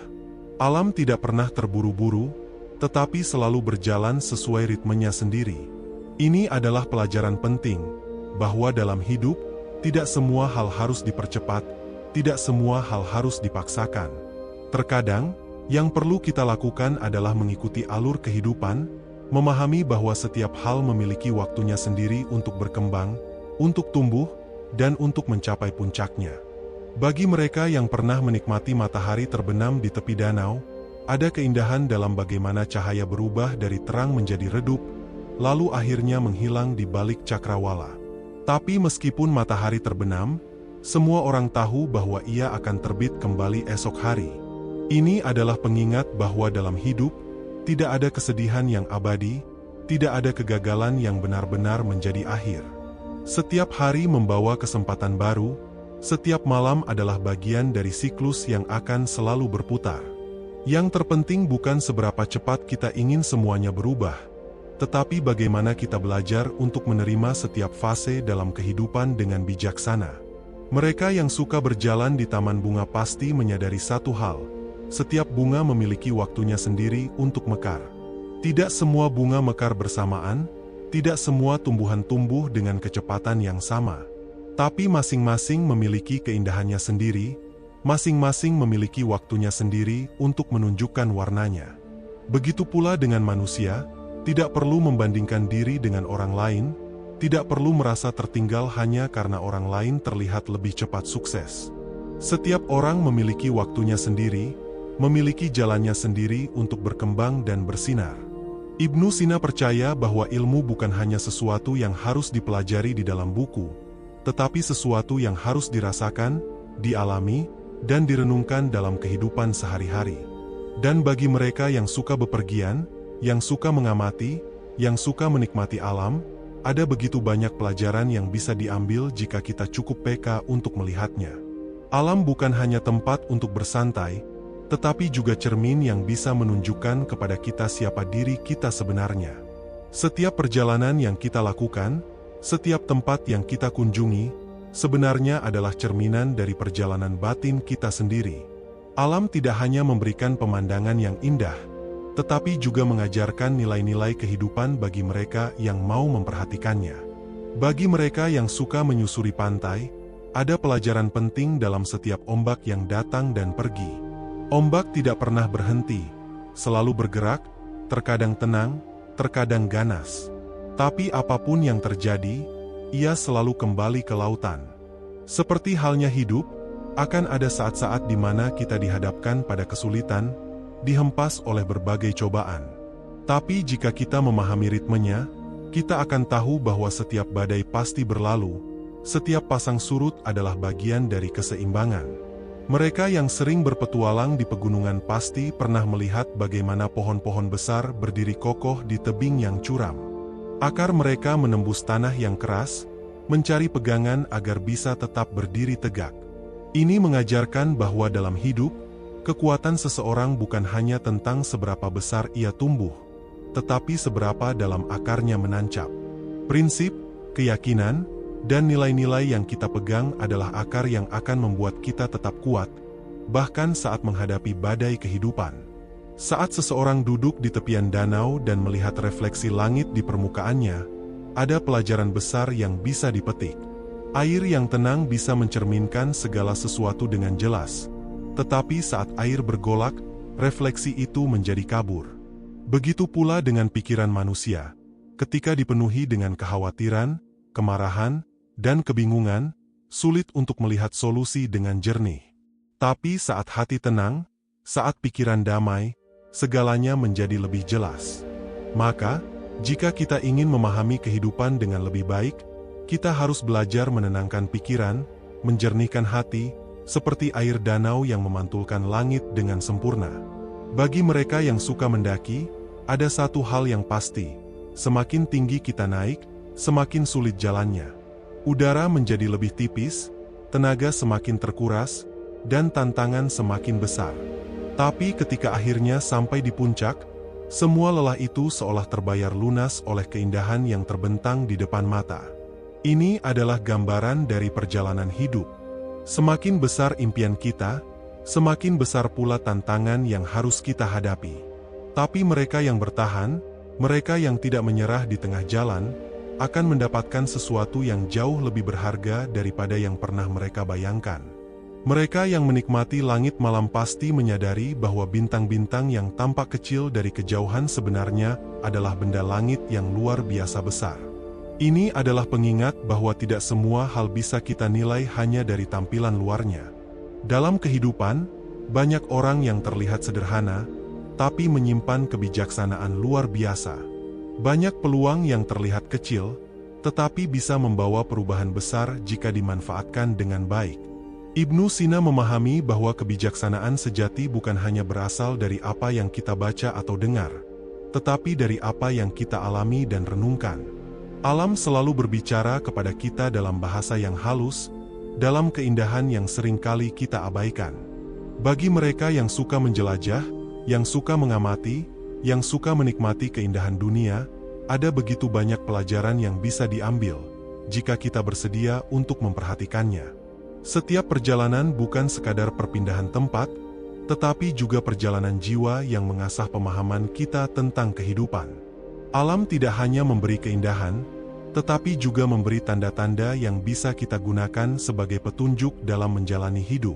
Alam tidak pernah terburu-buru, tetapi selalu berjalan sesuai ritmenya sendiri. Ini adalah pelajaran penting, bahwa dalam hidup, tidak semua hal harus dipercepat, tidak semua hal harus dipaksakan. Terkadang, yang perlu kita lakukan adalah mengikuti alur kehidupan, memahami bahwa setiap hal memiliki waktunya sendiri untuk berkembang, untuk tumbuh, dan untuk mencapai puncaknya. Bagi mereka yang pernah menikmati matahari terbenam di tepi danau, ada keindahan dalam bagaimana cahaya berubah dari terang menjadi redup, lalu akhirnya menghilang di balik cakrawala. Tapi meskipun matahari terbenam, semua orang tahu bahwa ia akan terbit kembali esok hari. Ini adalah pengingat bahwa dalam hidup, tidak ada kesedihan yang abadi, tidak ada kegagalan yang benar-benar menjadi akhir. Setiap hari membawa kesempatan baru, setiap malam adalah bagian dari siklus yang akan selalu berputar. Yang terpenting bukan seberapa cepat kita ingin semuanya berubah, tetapi bagaimana kita belajar untuk menerima setiap fase dalam kehidupan dengan bijaksana. Mereka yang suka berjalan di taman bunga pasti menyadari satu hal. Setiap bunga memiliki waktunya sendiri untuk mekar. Tidak semua bunga mekar bersamaan, tidak semua tumbuhan tumbuh dengan kecepatan yang sama. Tapi masing-masing memiliki keindahannya sendiri, masing-masing memiliki waktunya sendiri untuk menunjukkan warnanya. Begitu pula dengan manusia, tidak perlu membandingkan diri dengan orang lain, tidak perlu merasa tertinggal hanya karena orang lain terlihat lebih cepat sukses. Setiap orang memiliki waktunya sendiri, memiliki jalannya sendiri untuk berkembang dan bersinar. Ibnu Sina percaya bahwa ilmu bukan hanya sesuatu yang harus dipelajari di dalam buku, tetapi sesuatu yang harus dirasakan, dialami, dan direnungkan dalam kehidupan sehari-hari. Dan bagi mereka yang suka bepergian, yang suka mengamati, yang suka menikmati alam, ada begitu banyak pelajaran yang bisa diambil jika kita cukup peka untuk melihatnya. Alam bukan hanya tempat untuk bersantai, tetapi juga cermin yang bisa menunjukkan kepada kita siapa diri kita sebenarnya. Setiap perjalanan yang kita lakukan, setiap tempat yang kita kunjungi, sebenarnya adalah cerminan dari perjalanan batin kita sendiri. Alam tidak hanya memberikan pemandangan yang indah, tetapi juga mengajarkan nilai-nilai kehidupan bagi mereka yang mau memperhatikannya. Bagi mereka yang suka menyusuri pantai, ada pelajaran penting dalam setiap ombak yang datang dan pergi. Ombak tidak pernah berhenti, selalu bergerak, terkadang tenang, terkadang ganas. Tapi apapun yang terjadi, ia selalu kembali ke lautan. Seperti halnya hidup, akan ada saat-saat di mana kita dihadapkan pada kesulitan, dihempas oleh berbagai cobaan. Tapi jika kita memahami ritmenya, kita akan tahu bahwa setiap badai pasti berlalu, setiap pasang surut adalah bagian dari keseimbangan. Mereka yang sering berpetualang di pegunungan pasti pernah melihat bagaimana pohon-pohon besar berdiri kokoh di tebing yang curam. Akar mereka menembus tanah yang keras, mencari pegangan agar bisa tetap berdiri tegak. Ini mengajarkan bahwa dalam hidup, kekuatan seseorang bukan hanya tentang seberapa besar ia tumbuh, tetapi seberapa dalam akarnya menancap. Prinsip, keyakinan, dan nilai-nilai yang kita pegang adalah akar yang akan membuat kita tetap kuat, bahkan saat menghadapi badai kehidupan. Saat seseorang duduk di tepian danau dan melihat refleksi langit di permukaannya, ada pelajaran besar yang bisa dipetik. Air yang tenang bisa mencerminkan segala sesuatu dengan jelas, tetapi saat air bergolak, refleksi itu menjadi kabur. Begitu pula dengan pikiran manusia, ketika dipenuhi dengan kekhawatiran, kemarahan, dan kebingungan, sulit untuk melihat solusi dengan jernih. Tapi saat hati tenang, saat pikiran damai, segalanya menjadi lebih jelas. Maka, jika kita ingin memahami kehidupan dengan lebih baik, kita harus belajar menenangkan pikiran, menjernihkan hati, seperti air danau yang memantulkan langit dengan sempurna. Bagi mereka yang suka mendaki, ada satu hal yang pasti: semakin tinggi kita naik, semakin sulit jalannya. Udara menjadi lebih tipis, tenaga semakin terkuras, dan tantangan semakin besar. Tapi ketika akhirnya sampai di puncak, semua lelah itu seolah terbayar lunas oleh keindahan yang terbentang di depan mata. Ini adalah gambaran dari perjalanan hidup. Semakin besar impian kita, semakin besar pula tantangan yang harus kita hadapi. Tapi mereka yang bertahan, mereka yang tidak menyerah di tengah jalan, akan mendapatkan sesuatu yang jauh lebih berharga daripada yang pernah mereka bayangkan. Mereka yang menikmati langit malam pasti menyadari bahwa bintang-bintang yang tampak kecil dari kejauhan sebenarnya adalah benda langit yang luar biasa besar. Ini adalah pengingat bahwa tidak semua hal bisa kita nilai hanya dari tampilan luarnya. Dalam kehidupan, banyak orang yang terlihat sederhana, tapi menyimpan kebijaksanaan luar biasa. Banyak peluang yang terlihat kecil, tetapi bisa membawa perubahan besar jika dimanfaatkan dengan baik. Ibnu Sina memahami bahwa kebijaksanaan sejati bukan hanya berasal dari apa yang kita baca atau dengar, tetapi dari apa yang kita alami dan renungkan. Alam selalu berbicara kepada kita dalam bahasa yang halus, dalam keindahan yang seringkali kita abaikan. Bagi mereka yang suka menjelajah, yang suka mengamati, yang suka menikmati keindahan dunia, ada begitu banyak pelajaran yang bisa diambil, jika kita bersedia untuk memperhatikannya. Setiap perjalanan bukan sekadar perpindahan tempat, tetapi juga perjalanan jiwa yang mengasah pemahaman kita tentang kehidupan. Alam tidak hanya memberi keindahan, tetapi juga memberi tanda-tanda yang bisa kita gunakan sebagai petunjuk dalam menjalani hidup.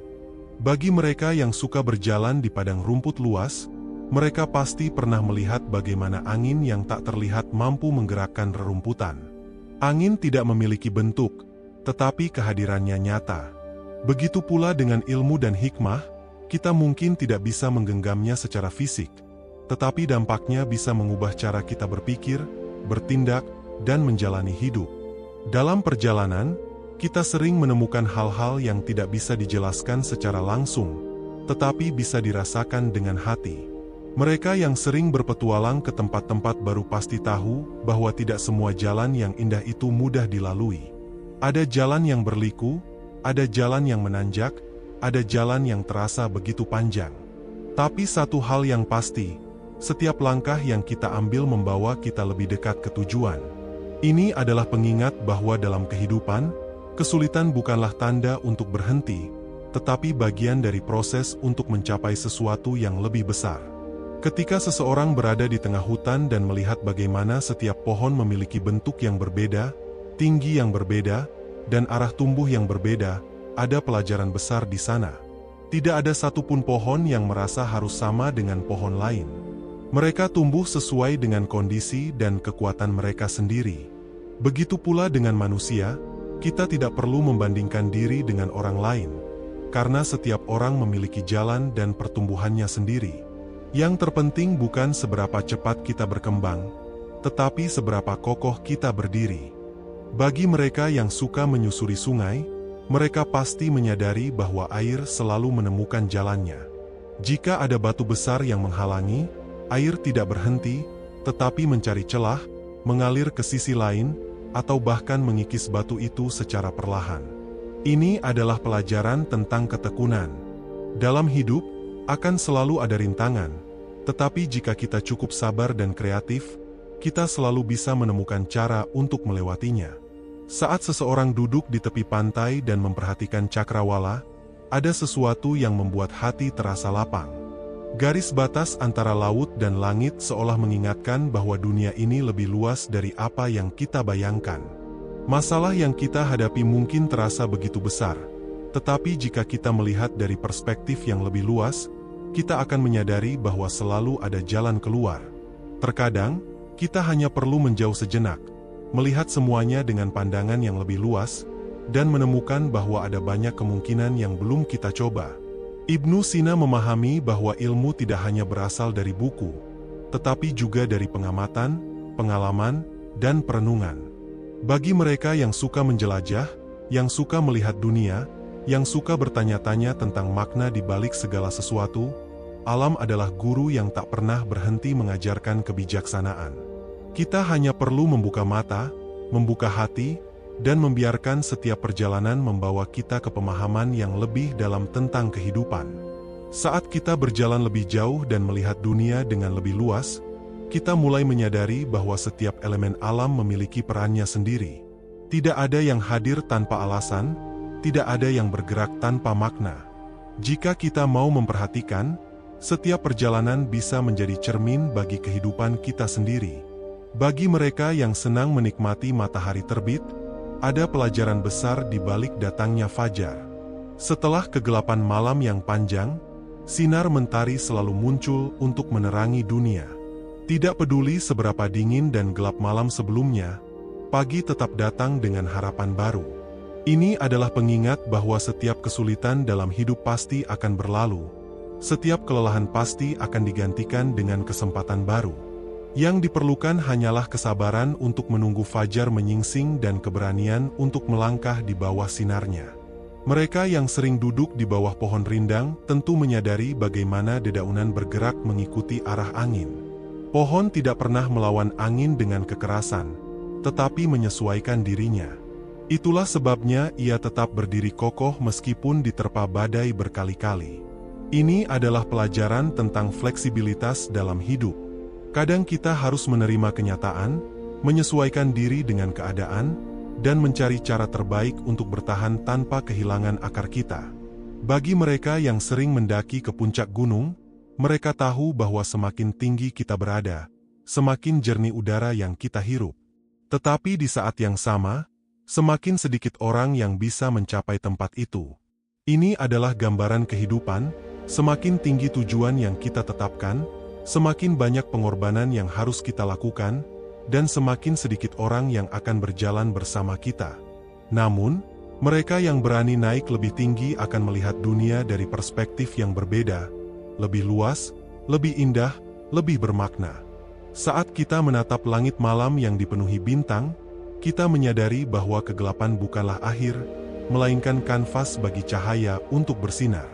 Bagi mereka yang suka berjalan di padang rumput luas, mereka pasti pernah melihat bagaimana angin yang tak terlihat mampu menggerakkan rerumputan. Angin tidak memiliki bentuk, tetapi kehadirannya nyata. Begitu pula dengan ilmu dan hikmah, kita mungkin tidak bisa menggenggamnya secara fisik, tetapi dampaknya bisa mengubah cara kita berpikir, bertindak, dan menjalani hidup. Dalam perjalanan, kita sering menemukan hal-hal yang tidak bisa dijelaskan secara langsung, tetapi bisa dirasakan dengan hati. Mereka yang sering berpetualang ke tempat-tempat baru pasti tahu bahwa tidak semua jalan yang indah itu mudah dilalui. Ada jalan yang berliku, ada jalan yang menanjak, ada jalan yang terasa begitu panjang. Tapi satu hal yang pasti, setiap langkah yang kita ambil membawa kita lebih dekat ke tujuan. Ini adalah pengingat bahwa dalam kehidupan, kesulitan bukanlah tanda untuk berhenti, tetapi bagian dari proses untuk mencapai sesuatu yang lebih besar. Ketika seseorang berada di tengah hutan dan melihat bagaimana setiap pohon memiliki bentuk yang berbeda, tinggi yang berbeda, dan arah tumbuh yang berbeda, ada pelajaran besar di sana. Tidak ada satupun pohon yang merasa harus sama dengan pohon lain. Mereka tumbuh sesuai dengan kondisi dan kekuatan mereka sendiri. Begitu pula dengan manusia, kita tidak perlu membandingkan diri dengan orang lain, karena setiap orang memiliki jalan dan pertumbuhannya sendiri. Yang terpenting bukan seberapa cepat kita berkembang, tetapi seberapa kokoh kita berdiri. Bagi mereka yang suka menyusuri sungai, mereka pasti menyadari bahwa air selalu menemukan jalannya. Jika ada batu besar yang menghalangi, air tidak berhenti, tetapi mencari celah, mengalir ke sisi lain, atau bahkan mengikis batu itu secara perlahan. Ini adalah pelajaran tentang ketekunan. Dalam hidup, akan selalu ada rintangan, tetapi jika kita cukup sabar dan kreatif, kita selalu bisa menemukan cara untuk melewatinya. Saat seseorang duduk di tepi pantai dan memperhatikan cakrawala, ada sesuatu yang membuat hati terasa lapang. Garis batas antara laut dan langit seolah mengingatkan bahwa dunia ini lebih luas dari apa yang kita bayangkan. Masalah yang kita hadapi mungkin terasa begitu besar, tetapi jika kita melihat dari perspektif yang lebih luas, kita akan menyadari bahwa selalu ada jalan keluar. Terkadang, kita hanya perlu menjauh sejenak, melihat semuanya dengan pandangan yang lebih luas, dan menemukan bahwa ada banyak kemungkinan yang belum kita coba. Ibnu Sina memahami bahwa ilmu tidak hanya berasal dari buku, tetapi juga dari pengamatan, pengalaman, dan perenungan. Bagi mereka yang suka menjelajah, yang suka melihat dunia, yang suka bertanya-tanya tentang makna di balik segala sesuatu, alam adalah guru yang tak pernah berhenti mengajarkan kebijaksanaan. Kita hanya perlu membuka mata, membuka hati, dan membiarkan setiap perjalanan membawa kita ke pemahaman yang lebih dalam tentang kehidupan. Saat kita berjalan lebih jauh dan melihat dunia dengan lebih luas, kita mulai menyadari bahwa setiap elemen alam memiliki perannya sendiri. Tidak ada yang hadir tanpa alasan, tidak ada yang bergerak tanpa makna. Jika kita mau memperhatikan, setiap perjalanan bisa menjadi cermin bagi kehidupan kita sendiri. Bagi mereka yang senang menikmati matahari terbit, ada pelajaran besar di balik datangnya fajar. Setelah kegelapan malam yang panjang, sinar mentari selalu muncul untuk menerangi dunia. Tidak peduli seberapa dingin dan gelap malam sebelumnya, pagi tetap datang dengan harapan baru. Ini adalah pengingat bahwa setiap kesulitan dalam hidup pasti akan berlalu. Setiap kelelahan pasti akan digantikan dengan kesempatan baru. Yang diperlukan hanyalah kesabaran untuk menunggu fajar menyingsing dan keberanian untuk melangkah di bawah sinarnya. Mereka yang sering duduk di bawah pohon rindang tentu menyadari bagaimana dedaunan bergerak mengikuti arah angin. Pohon tidak pernah melawan angin dengan kekerasan, tetapi menyesuaikan dirinya. Itulah sebabnya ia tetap berdiri kokoh meskipun diterpa badai berkali-kali. Ini adalah pelajaran tentang fleksibilitas dalam hidup. Kadang kita harus menerima kenyataan, menyesuaikan diri dengan keadaan, dan mencari cara terbaik untuk bertahan tanpa kehilangan akar kita. Bagi mereka yang sering mendaki ke puncak gunung, mereka tahu bahwa semakin tinggi kita berada, semakin jernih udara yang kita hirup. Tetapi di saat yang sama, semakin sedikit orang yang bisa mencapai tempat itu. Ini adalah gambaran kehidupan, semakin tinggi tujuan yang kita tetapkan, semakin banyak pengorbanan yang harus kita lakukan, dan semakin sedikit orang yang akan berjalan bersama kita. Namun, mereka yang berani naik lebih tinggi akan melihat dunia dari perspektif yang berbeda, lebih luas, lebih indah, lebih bermakna. Saat kita menatap langit malam yang dipenuhi bintang, kita menyadari bahwa kegelapan bukanlah akhir, melainkan kanvas bagi cahaya untuk bersinar.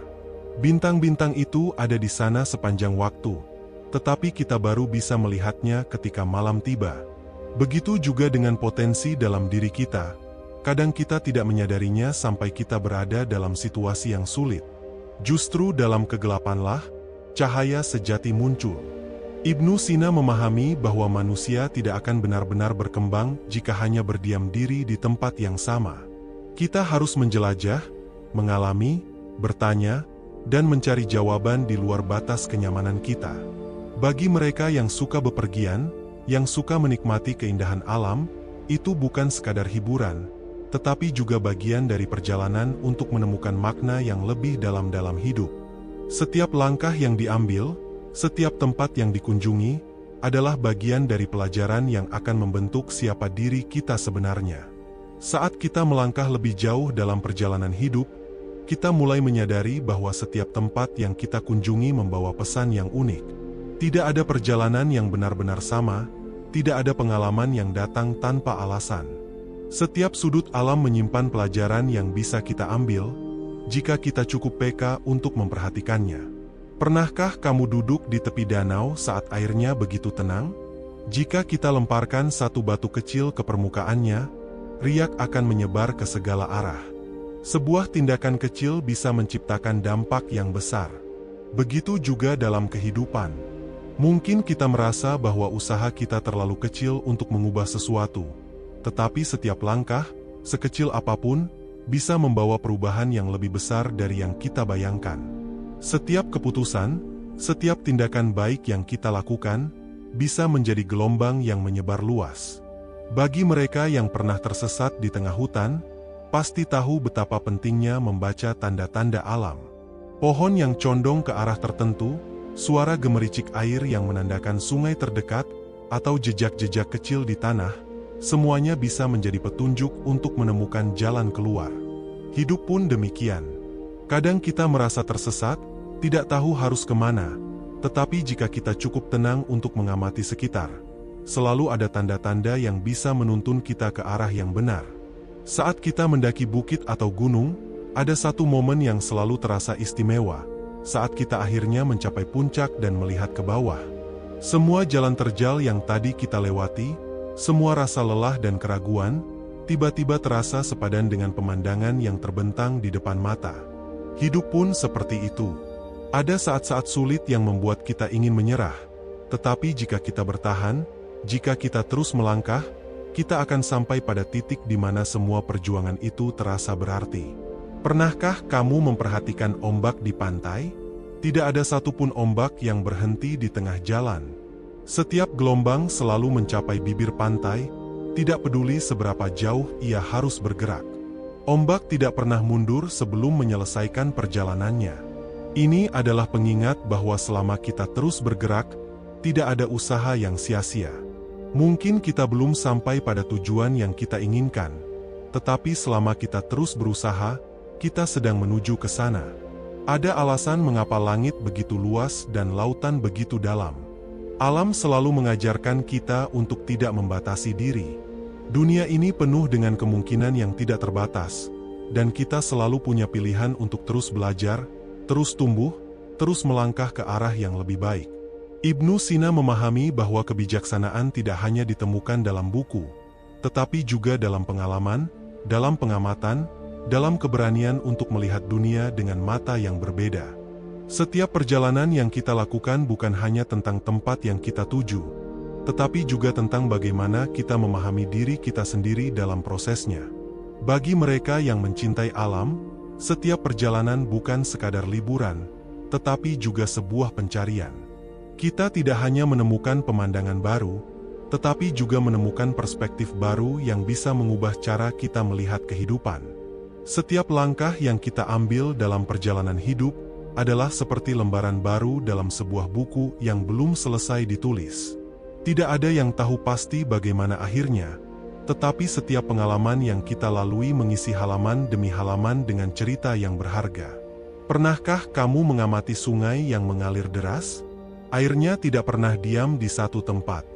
Bintang-bintang itu ada di sana sepanjang waktu, tetapi kita baru bisa melihatnya ketika malam tiba. Begitu juga dengan potensi dalam diri kita. Kadang kita tidak menyadarinya sampai kita berada dalam situasi yang sulit. Justru dalam kegelapanlah cahaya sejati muncul. Ibnu Sina memahami bahwa manusia tidak akan benar-benar berkembang jika hanya berdiam diri di tempat yang sama. Kita harus menjelajah, mengalami, bertanya, dan mencari jawaban di luar batas kenyamanan kita. Bagi mereka yang suka bepergian, yang suka menikmati keindahan alam, itu bukan sekadar hiburan, tetapi juga bagian dari perjalanan untuk menemukan makna yang lebih dalam hidup. Setiap langkah yang diambil, setiap tempat yang dikunjungi, adalah bagian dari pelajaran yang akan membentuk siapa diri kita sebenarnya. Saat kita melangkah lebih jauh dalam perjalanan hidup, kita mulai menyadari bahwa setiap tempat yang kita kunjungi membawa pesan yang unik. Tidak ada perjalanan yang benar-benar sama, tidak ada pengalaman yang datang tanpa alasan. Setiap sudut alam menyimpan pelajaran yang bisa kita ambil, jika kita cukup peka untuk memperhatikannya. Pernahkah kamu duduk di tepi danau saat airnya begitu tenang? Jika kita lemparkan satu batu kecil ke permukaannya, riak akan menyebar ke segala arah. Sebuah tindakan kecil bisa menciptakan dampak yang besar. Begitu juga dalam kehidupan. Mungkin kita merasa bahwa usaha kita terlalu kecil untuk mengubah sesuatu, tetapi setiap langkah, sekecil apapun, bisa membawa perubahan yang lebih besar dari yang kita bayangkan. Setiap keputusan, setiap tindakan baik yang kita lakukan, bisa menjadi gelombang yang menyebar luas. Bagi mereka yang pernah tersesat di tengah hutan, pasti tahu betapa pentingnya membaca tanda-tanda alam. Pohon yang condong ke arah tertentu, suara gemericik air yang menandakan sungai terdekat, atau jejak-jejak kecil di tanah, semuanya bisa menjadi petunjuk untuk menemukan jalan keluar. Hidup pun demikian. Kadang kita merasa tersesat, tidak tahu harus kemana, tetapi jika kita cukup tenang untuk mengamati sekitar, selalu ada tanda-tanda yang bisa menuntun kita ke arah yang benar. Saat kita mendaki bukit atau gunung, ada satu momen yang selalu terasa istimewa, saat kita akhirnya mencapai puncak dan melihat ke bawah. Semua jalan terjal yang tadi kita lewati, semua rasa lelah dan keraguan, tiba-tiba terasa sepadan dengan pemandangan yang terbentang di depan mata. Hidup pun seperti itu. Ada saat-saat sulit yang membuat kita ingin menyerah, tetapi jika kita bertahan, jika kita terus melangkah, kita akan sampai pada titik di mana semua perjuangan itu terasa berarti. Pernahkah kamu memperhatikan ombak di pantai? Tidak ada satupun ombak yang berhenti di tengah jalan. Setiap gelombang selalu mencapai bibir pantai, tidak peduli seberapa jauh ia harus bergerak. Ombak tidak pernah mundur sebelum menyelesaikan perjalanannya. Ini adalah pengingat bahwa selama kita terus bergerak, tidak ada usaha yang sia-sia. Mungkin kita belum sampai pada tujuan yang kita inginkan, tetapi selama kita terus berusaha, kita sedang menuju ke sana. Ada alasan mengapa langit begitu luas dan lautan begitu dalam. Alam selalu mengajarkan kita untuk tidak membatasi diri. Dunia ini penuh dengan kemungkinan yang tidak terbatas, dan kita selalu punya pilihan untuk terus belajar, terus tumbuh, terus melangkah ke arah yang lebih baik. Ibnu Sina memahami bahwa kebijaksanaan tidak hanya ditemukan dalam buku, tetapi juga dalam pengalaman, dalam pengamatan, dalam keberanian untuk melihat dunia dengan mata yang berbeda. Setiap perjalanan yang kita lakukan bukan hanya tentang tempat yang kita tuju, tetapi juga tentang bagaimana kita memahami diri kita sendiri dalam prosesnya. Bagi mereka yang mencintai alam, setiap perjalanan bukan sekadar liburan, tetapi juga sebuah pencarian. Kita tidak hanya menemukan pemandangan baru, tetapi juga menemukan perspektif baru yang bisa mengubah cara kita melihat kehidupan. Setiap langkah yang kita ambil dalam perjalanan hidup adalah seperti lembaran baru dalam sebuah buku yang belum selesai ditulis. Tidak ada yang tahu pasti bagaimana akhirnya, tetapi setiap pengalaman yang kita lalui mengisi halaman demi halaman dengan cerita yang berharga. Pernahkah kamu mengamati sungai yang mengalir deras? Airnya tidak pernah diam di satu tempat.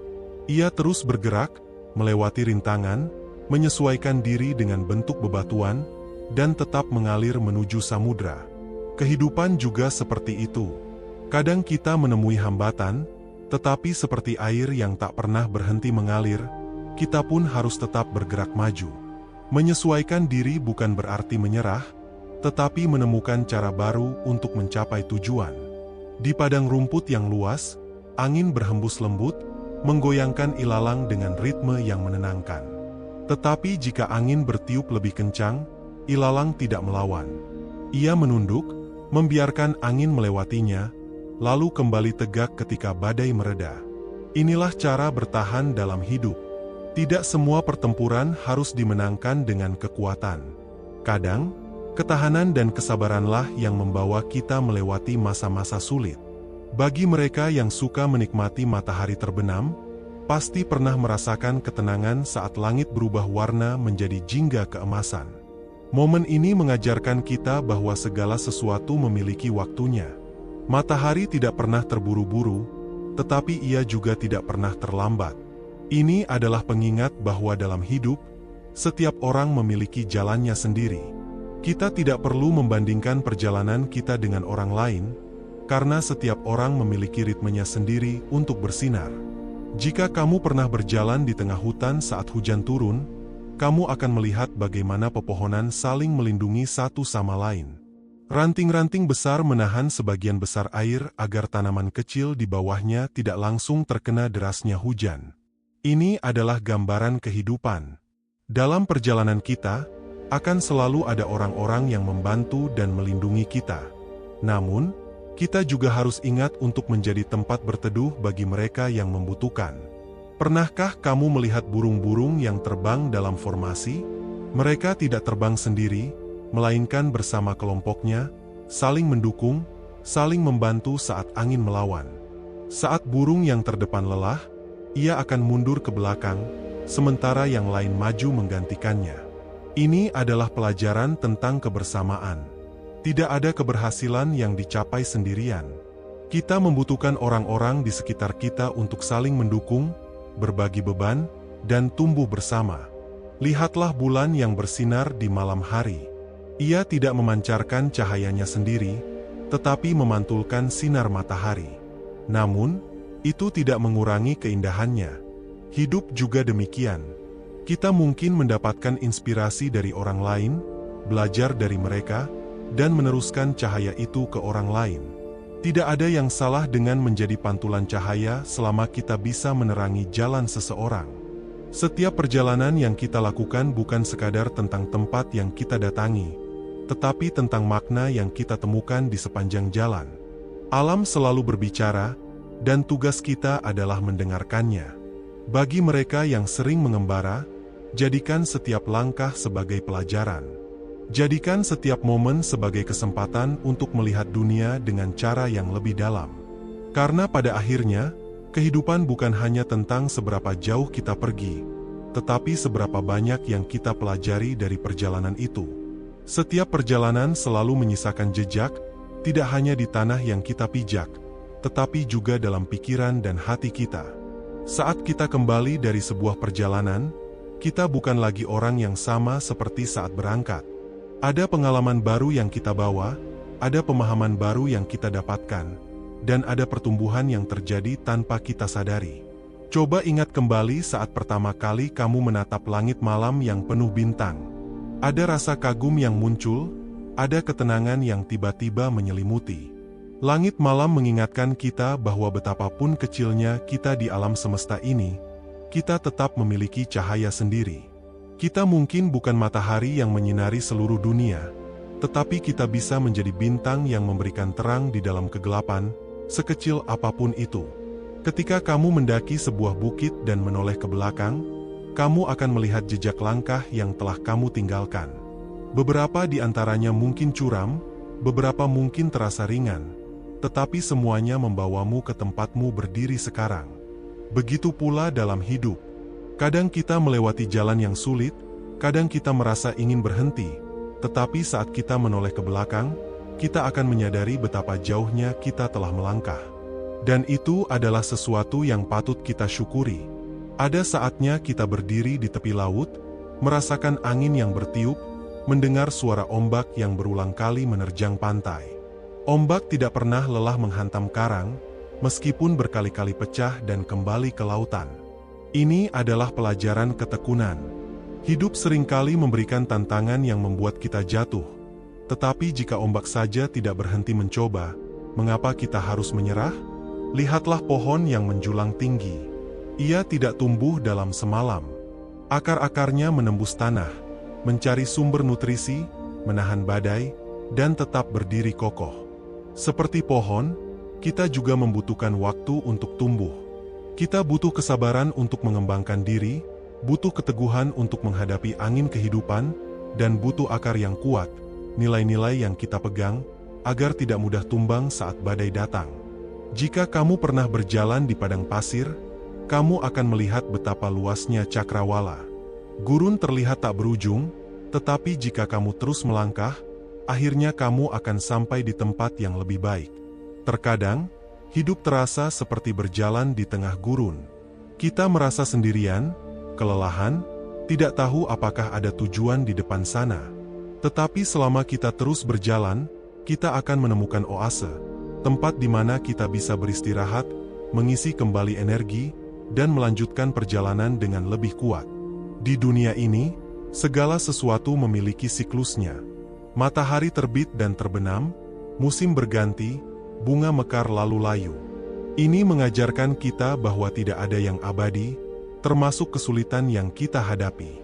Ia terus bergerak, melewati rintangan, menyesuaikan diri dengan bentuk bebatuan, dan tetap mengalir menuju samudra. Kehidupan juga seperti itu. Kadang kita menemui hambatan, tetapi seperti air yang tak pernah berhenti mengalir, kita pun harus tetap bergerak maju. Menyesuaikan diri bukan berarti menyerah, tetapi menemukan cara baru untuk mencapai tujuan. Di padang rumput yang luas, angin berhembus lembut, menggoyangkan ilalang dengan ritme yang menenangkan. Tetapi jika angin bertiup lebih kencang, ilalang tidak melawan. Ia menunduk, membiarkan angin melewatinya, lalu kembali tegak ketika badai mereda. Inilah cara bertahan dalam hidup. Tidak semua pertempuran harus dimenangkan dengan kekuatan. Kadang, ketahanan dan kesabaranlah yang membawa kita melewati masa-masa sulit. Bagi mereka yang suka menikmati matahari terbenam, pasti pernah merasakan ketenangan saat langit berubah warna menjadi jingga keemasan. Momen ini mengajarkan kita bahwa segala sesuatu memiliki waktunya. Matahari tidak pernah terburu-buru, tetapi ia juga tidak pernah terlambat. Ini adalah pengingat bahwa dalam hidup, Setiap orang memiliki jalannya sendiri. Kita tidak perlu membandingkan perjalanan kita dengan orang lain, karena setiap orang memiliki ritmenya sendiri untuk bersinar. Jika kamu pernah berjalan di tengah hutan saat hujan turun, kamu akan melihat bagaimana pepohonan saling melindungi satu sama lain. Ranting-ranting besar menahan sebagian besar air agar tanaman kecil di bawahnya tidak langsung terkena derasnya hujan. Ini adalah gambaran kehidupan. Dalam perjalanan kita, akan selalu ada orang-orang yang membantu dan melindungi kita. Namun, kita juga harus ingat untuk menjadi tempat berteduh bagi mereka yang membutuhkan. Pernahkah kamu melihat burung-burung yang terbang dalam formasi? Mereka tidak terbang sendiri, melainkan bersama kelompoknya, saling mendukung, saling membantu saat angin melawan. Saat burung yang terdepan lelah, ia akan mundur ke belakang, sementara yang lain maju menggantikannya. Ini adalah pelajaran tentang kebersamaan. Tidak ada keberhasilan yang dicapai sendirian. Kita membutuhkan orang-orang di sekitar kita untuk saling mendukung, berbagi beban, dan tumbuh bersama. Lihatlah bulan yang bersinar di malam hari. Ia tidak memancarkan cahayanya sendiri, tetapi memantulkan sinar matahari. Namun, itu tidak mengurangi keindahannya. Hidup juga demikian. Kita mungkin mendapatkan inspirasi dari orang lain, belajar dari mereka, dan meneruskan cahaya itu ke orang lain. Tidak ada yang salah dengan menjadi pantulan cahaya selama kita bisa menerangi jalan seseorang. Setiap perjalanan yang kita lakukan bukan sekadar tentang tempat yang kita datangi, tetapi tentang makna yang kita temukan di sepanjang jalan. Alam selalu berbicara, dan tugas kita adalah mendengarkannya. Bagi mereka yang sering mengembara, jadikan setiap langkah sebagai pelajaran. Jadikan setiap momen sebagai kesempatan untuk melihat dunia dengan cara yang lebih dalam. Karena pada akhirnya, kehidupan bukan hanya tentang seberapa jauh kita pergi, tetapi seberapa banyak yang kita pelajari dari perjalanan itu. Setiap perjalanan selalu menyisakan jejak, tidak hanya di tanah yang kita pijak, tetapi juga dalam pikiran dan hati kita. Saat kita kembali dari sebuah perjalanan, kita bukan lagi orang yang sama seperti saat berangkat. Ada pengalaman baru yang kita bawa, ada pemahaman baru yang kita dapatkan, dan ada pertumbuhan yang terjadi tanpa kita sadari. Coba ingat kembali saat pertama kali kamu menatap langit malam yang penuh bintang. Ada rasa kagum yang muncul, ada ketenangan yang tiba-tiba menyelimuti. Langit malam mengingatkan kita bahwa betapapun kecilnya kita di alam semesta ini, kita tetap memiliki cahaya sendiri. Kita mungkin bukan matahari yang menyinari seluruh dunia, tetapi kita bisa menjadi bintang yang memberikan terang di dalam kegelapan, sekecil apapun itu. Ketika kamu mendaki sebuah bukit dan menoleh ke belakang, kamu akan melihat jejak langkah yang telah kamu tinggalkan. Beberapa di antaranya mungkin curam, beberapa mungkin terasa ringan, tetapi semuanya membawamu ke tempatmu berdiri sekarang. Begitu pula dalam hidup. Kadang kita melewati jalan yang sulit, kadang kita merasa ingin berhenti, tetapi saat kita menoleh ke belakang, kita akan menyadari betapa jauhnya kita telah melangkah. Dan itu adalah sesuatu yang patut kita syukuri. Ada saatnya kita berdiri di tepi laut, merasakan angin yang bertiup, mendengar suara ombak yang berulang kali menerjang pantai. Ombak tidak pernah lelah menghantam karang, meskipun berkali-kali pecah dan kembali ke lautan. Ini adalah pelajaran ketekunan. Hidup seringkali memberikan tantangan yang membuat kita jatuh. Tetapi jika ombak saja tidak berhenti mencoba, mengapa kita harus menyerah? Lihatlah pohon yang menjulang tinggi. Ia tidak tumbuh dalam semalam. Akar-akarnya menembus tanah, mencari sumber nutrisi, menahan badai, dan tetap berdiri kokoh. Seperti pohon, kita juga membutuhkan waktu untuk tumbuh. Kita butuh kesabaran untuk mengembangkan diri, butuh keteguhan untuk menghadapi angin kehidupan, dan butuh akar yang kuat, nilai-nilai yang kita pegang, agar tidak mudah tumbang saat badai datang. Jika kamu pernah berjalan di padang pasir, kamu akan melihat betapa luasnya cakrawala. Gurun terlihat tak berujung, tetapi jika kamu terus melangkah, akhirnya kamu akan sampai di tempat yang lebih baik. Terkadang, hidup terasa seperti berjalan di tengah gurun. Kita merasa sendirian, kelelahan, tidak tahu apakah ada tujuan di depan sana. Tetapi selama kita terus berjalan, kita akan menemukan oase, tempat di mana kita bisa beristirahat, mengisi kembali energi, dan melanjutkan perjalanan dengan lebih kuat. Di dunia ini, segala sesuatu memiliki siklusnya. Matahari terbit dan terbenam, musim berganti, bunga mekar lalu layu. Ini mengajarkan kita bahwa tidak ada yang abadi, termasuk kesulitan yang kita hadapi.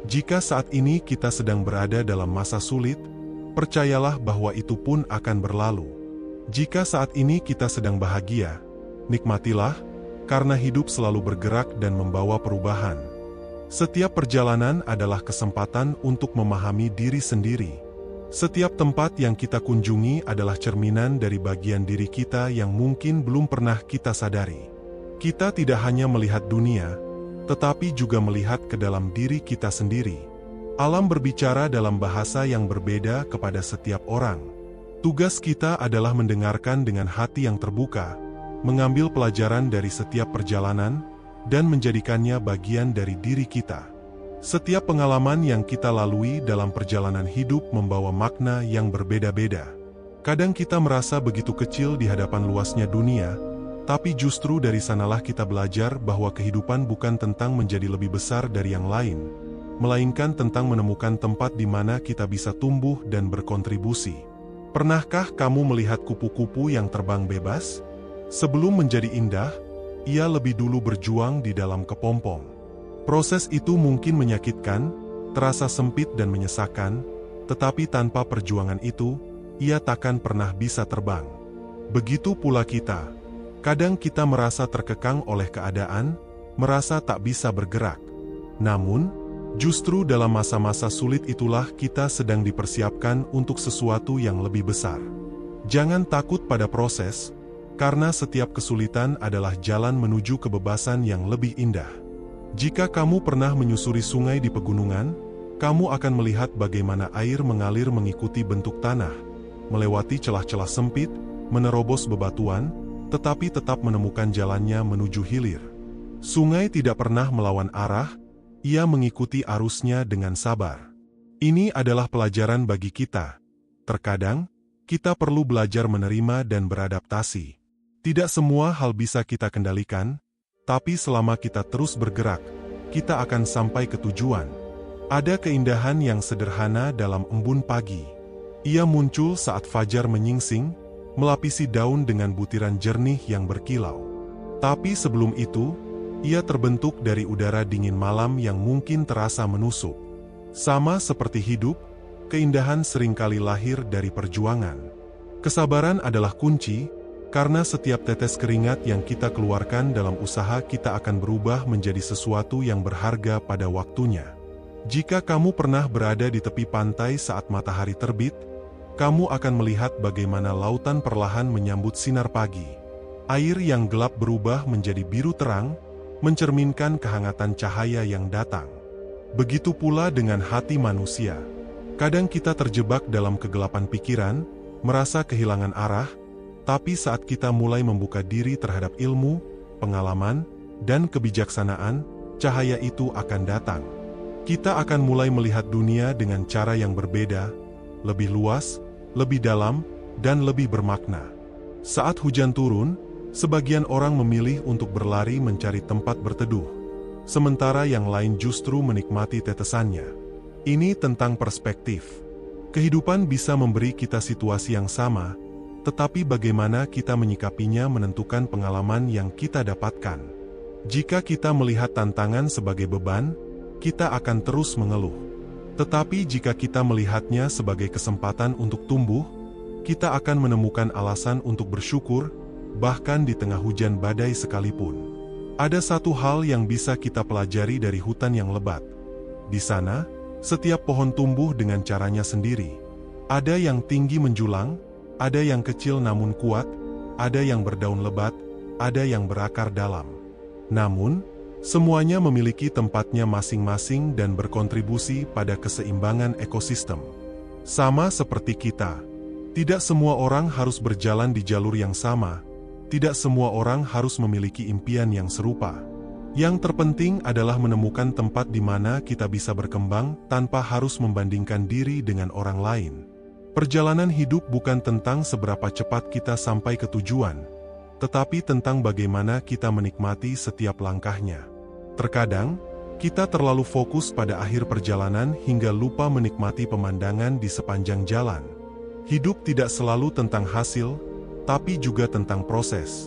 Jika saat ini kita sedang berada dalam masa sulit, percayalah bahwa itu pun akan berlalu. Jika saat ini kita sedang bahagia, nikmatilah, karena hidup selalu bergerak dan membawa perubahan. Setiap perjalanan adalah kesempatan untuk memahami diri sendiri. Setiap tempat yang kita kunjungi adalah cerminan dari bagian diri kita yang mungkin belum pernah kita sadari. Kita tidak hanya melihat dunia, tetapi juga melihat ke dalam diri kita sendiri. Alam berbicara dalam bahasa yang berbeda kepada setiap orang. Tugas kita adalah mendengarkan dengan hati yang terbuka, mengambil pelajaran dari setiap perjalanan, dan menjadikannya bagian dari diri kita. Setiap pengalaman yang kita lalui dalam perjalanan hidup membawa makna yang berbeda-beda. Kadang kita merasa begitu kecil di hadapan luasnya dunia, tapi justru dari sanalah kita belajar bahwa kehidupan bukan tentang menjadi lebih besar dari yang lain, melainkan tentang menemukan tempat di mana kita bisa tumbuh dan berkontribusi. Pernahkah kamu melihat kupu-kupu yang terbang bebas? Sebelum menjadi indah, ia lebih dulu berjuang di dalam kepompong. Proses itu mungkin menyakitkan, terasa sempit dan menyesakan, tetapi tanpa perjuangan itu, ia takkan pernah bisa terbang. Begitu pula kita. Kadang kita merasa terkekang oleh keadaan, merasa tak bisa bergerak. Namun, justru dalam masa-masa sulit itulah kita sedang dipersiapkan untuk sesuatu yang lebih besar. Jangan takut pada proses, karena setiap kesulitan adalah jalan menuju kebebasan yang lebih indah. Jika kamu pernah menyusuri sungai di pegunungan, kamu akan melihat bagaimana air mengalir mengikuti bentuk tanah, melewati celah-celah sempit, menerobos bebatuan, tetapi tetap menemukan jalannya menuju hilir. Sungai tidak pernah melawan arah, ia mengikuti arusnya dengan sabar. Ini adalah pelajaran bagi kita. Terkadang, kita perlu belajar menerima dan beradaptasi. Tidak semua hal bisa kita kendalikan, tapi selama kita terus bergerak, kita akan sampai ke tujuan. Ada keindahan yang sederhana dalam embun pagi. Ia muncul saat fajar menyingsing, melapisi daun dengan butiran jernih yang berkilau. Tapi sebelum itu, ia terbentuk dari udara dingin malam yang mungkin terasa menusuk. Sama seperti hidup, keindahan seringkali lahir dari perjuangan. Kesabaran adalah kunci, karena setiap tetes keringat yang kita keluarkan dalam usaha kita akan berubah menjadi sesuatu yang berharga pada waktunya. Jika kamu pernah berada di tepi pantai saat matahari terbit, kamu akan melihat bagaimana lautan perlahan menyambut sinar pagi. Air yang gelap berubah menjadi biru terang, mencerminkan kehangatan cahaya yang datang. Begitu pula dengan hati manusia. Kadang kita terjebak dalam kegelapan pikiran, merasa kehilangan arah, tapi saat kita mulai membuka diri terhadap ilmu, pengalaman, dan kebijaksanaan, cahaya itu akan datang. Kita akan mulai melihat dunia dengan cara yang berbeda, lebih luas, lebih dalam, dan lebih bermakna. Saat hujan turun, sebagian orang memilih untuk berlari mencari tempat berteduh, sementara yang lain justru menikmati tetesannya. Ini tentang perspektif. Kehidupan bisa memberi kita situasi yang sama, tetapi bagaimana kita menyikapinya menentukan pengalaman yang kita dapatkan. Jika kita melihat tantangan sebagai beban, kita akan terus mengeluh. Tetapi jika kita melihatnya sebagai kesempatan untuk tumbuh, kita akan menemukan alasan untuk bersyukur, bahkan di tengah hujan badai sekalipun. Ada satu hal yang bisa kita pelajari dari hutan yang lebat. Di sana, setiap pohon tumbuh dengan caranya sendiri. Ada yang tinggi menjulang, ada yang kecil namun kuat, ada yang berdaun lebat, ada yang berakar dalam. Namun, semuanya memiliki tempatnya masing-masing dan berkontribusi pada keseimbangan ekosistem. Sama seperti kita, tidak semua orang harus berjalan di jalur yang sama, tidak semua orang harus memiliki impian yang serupa. Yang terpenting adalah menemukan tempat di mana kita bisa berkembang tanpa harus membandingkan diri dengan orang lain. Perjalanan hidup bukan tentang seberapa cepat kita sampai ke tujuan, tetapi tentang bagaimana kita menikmati setiap langkahnya. Terkadang, kita terlalu fokus pada akhir perjalanan hingga lupa menikmati pemandangan di sepanjang jalan. Hidup tidak selalu tentang hasil, tapi juga tentang proses.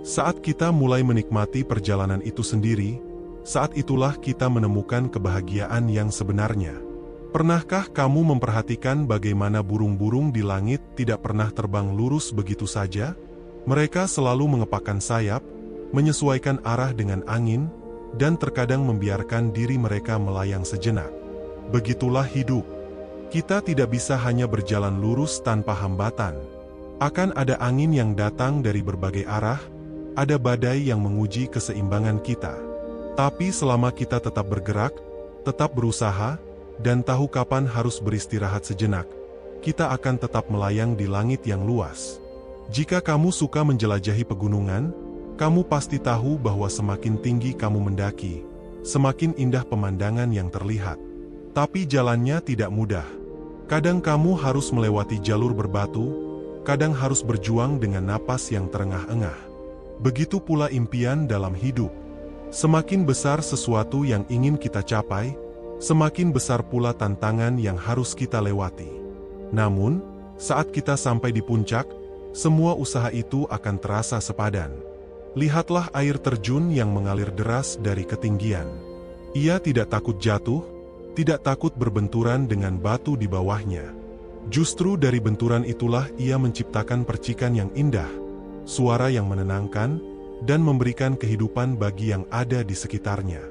Saat kita mulai menikmati perjalanan itu sendiri, saat itulah kita menemukan kebahagiaan yang sebenarnya. Pernahkah kamu memperhatikan bagaimana burung-burung di langit tidak pernah terbang lurus begitu saja? Mereka selalu mengepakkan sayap, menyesuaikan arah dengan angin, dan terkadang membiarkan diri mereka melayang sejenak. Begitulah hidup. Kita tidak bisa hanya berjalan lurus tanpa hambatan. Akan ada angin yang datang dari berbagai arah, ada badai yang menguji keseimbangan kita. Tapi selama kita tetap bergerak, tetap berusaha, dan tahu kapan harus beristirahat sejenak, kita akan tetap melayang di langit yang luas. Jika kamu suka menjelajahi pegunungan, kamu pasti tahu bahwa semakin tinggi kamu mendaki, semakin indah pemandangan yang terlihat. Tapi jalannya tidak mudah. Kadang kamu harus melewati jalur berbatu, kadang harus berjuang dengan napas yang terengah-engah. Begitu pula impian dalam hidup. Semakin besar sesuatu yang ingin kita capai, semakin besar pula tantangan yang harus kita lewati. Namun, saat kita sampai di puncak, semua usaha itu akan terasa sepadan. Lihatlah air terjun yang mengalir deras dari ketinggian. Ia tidak takut jatuh, tidak takut berbenturan dengan batu di bawahnya. Justru dari benturan itulah ia menciptakan percikan yang indah, suara yang menenangkan, dan memberikan kehidupan bagi yang ada di sekitarnya.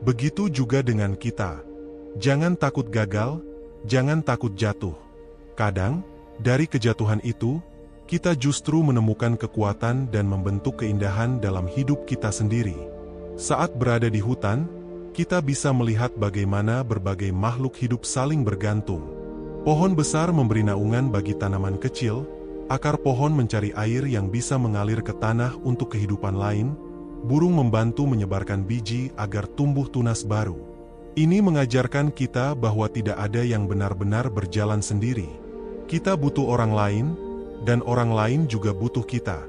Begitu juga dengan kita. Jangan takut gagal, jangan takut jatuh. Kadang, dari kejatuhan itu, kita justru menemukan kekuatan dan membentuk keindahan dalam hidup kita sendiri. Saat berada di hutan, kita bisa melihat bagaimana berbagai makhluk hidup saling bergantung. Pohon besar memberi naungan bagi tanaman kecil, akar pohon mencari air yang bisa mengalir ke tanah untuk kehidupan lain, burung membantu menyebarkan biji agar tumbuh tunas baru. Ini mengajarkan kita bahwa tidak ada yang benar-benar berjalan sendiri. Kita butuh orang lain, dan orang lain juga butuh kita.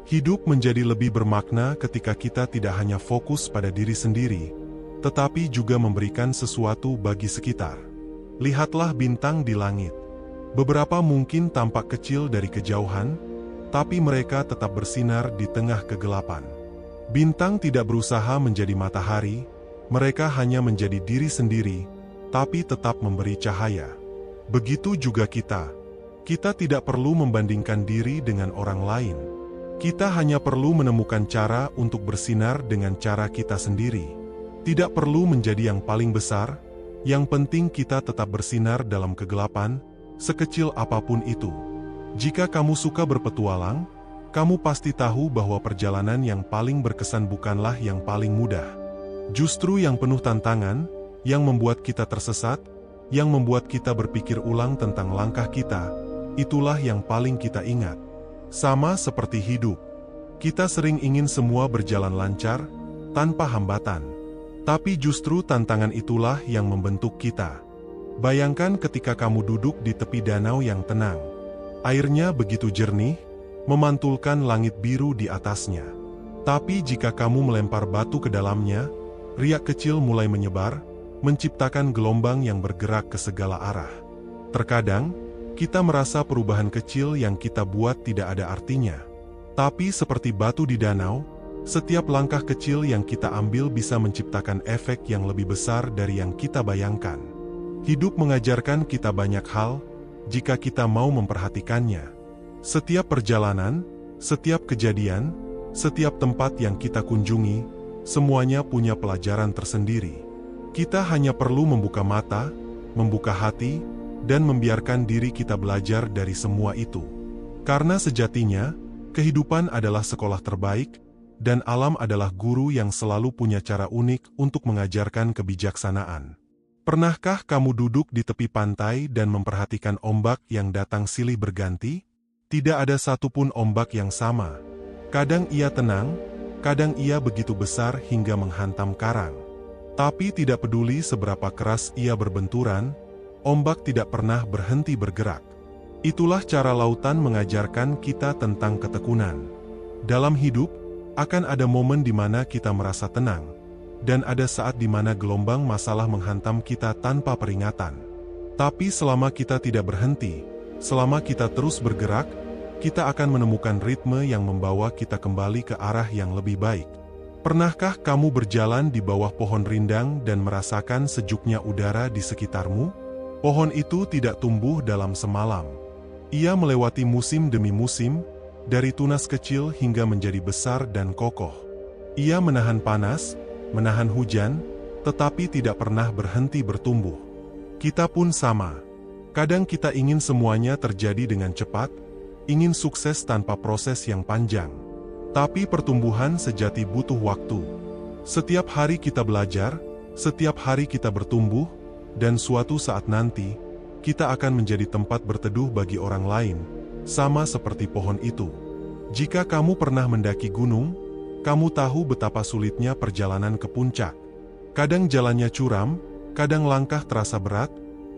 Hidup menjadi lebih bermakna ketika kita tidak hanya fokus pada diri sendiri, tetapi juga memberikan sesuatu bagi sekitar. Lihatlah bintang di langit. Beberapa mungkin tampak kecil dari kejauhan, tapi mereka tetap bersinar di tengah kegelapan. Bintang tidak berusaha menjadi matahari, mereka hanya menjadi diri sendiri, tapi tetap memberi cahaya. Begitu juga kita. Kita tidak perlu membandingkan diri dengan orang lain. Kita hanya perlu menemukan cara untuk bersinar dengan cara kita sendiri. Tidak perlu menjadi yang paling besar, yang penting kita tetap bersinar dalam kegelapan, sekecil apapun itu. Jika kamu suka berpetualang, kamu pasti tahu bahwa perjalanan yang paling berkesan bukanlah yang paling mudah. Justru yang penuh tantangan, yang membuat kita tersesat, yang membuat kita berpikir ulang tentang langkah kita, itulah yang paling kita ingat. Sama seperti hidup, kita sering ingin semua berjalan lancar, tanpa hambatan. Tapi justru tantangan itulah yang membentuk kita. Bayangkan ketika kamu duduk di tepi danau yang tenang. Airnya begitu jernih, memantulkan langit biru di atasnya. Tapi jika kamu melempar batu ke dalamnya, riak kecil mulai menyebar, menciptakan gelombang yang bergerak ke segala arah. Terkadang, kita merasa perubahan kecil yang kita buat tidak ada artinya. Tapi seperti batu di danau, setiap langkah kecil yang kita ambil bisa menciptakan efek yang lebih besar dari yang kita bayangkan. Hidup mengajarkan kita banyak hal, jika kita mau memperhatikannya. Setiap perjalanan, setiap kejadian, setiap tempat yang kita kunjungi, semuanya punya pelajaran tersendiri. Kita hanya perlu membuka mata, membuka hati, dan membiarkan diri kita belajar dari semua itu. Karena sejatinya, kehidupan adalah sekolah terbaik, dan alam adalah guru yang selalu punya cara unik untuk mengajarkan kebijaksanaan. Pernahkah kamu duduk di tepi pantai dan memperhatikan ombak yang datang silih berganti? Tidak ada satupun ombak yang sama. Kadang ia tenang, kadang ia begitu besar hingga menghantam karang. Tapi tidak peduli seberapa keras ia berbenturan, ombak tidak pernah berhenti bergerak. Itulah cara lautan mengajarkan kita tentang ketekunan. Dalam hidup, akan ada momen di mana kita merasa tenang, dan ada saat di mana gelombang masalah menghantam kita tanpa peringatan. Tapi selama kita tidak berhenti, selama kita terus bergerak, kita akan menemukan ritme yang membawa kita kembali ke arah yang lebih baik. Pernahkah kamu berjalan di bawah pohon rindang dan merasakan sejuknya udara di sekitarmu? Pohon itu tidak tumbuh dalam semalam. Ia melewati musim demi musim, dari tunas kecil hingga menjadi besar dan kokoh. Ia menahan panas, menahan hujan, tetapi tidak pernah berhenti bertumbuh. Kita pun sama. Kadang kita ingin semuanya terjadi dengan cepat, ingin sukses tanpa proses yang panjang. Tapi pertumbuhan sejati butuh waktu. Setiap hari kita belajar, setiap hari kita bertumbuh, dan suatu saat nanti, kita akan menjadi tempat berteduh bagi orang lain, sama seperti pohon itu. Jika kamu pernah mendaki gunung, kamu tahu betapa sulitnya perjalanan ke puncak. Kadang jalannya curam, kadang langkah terasa berat,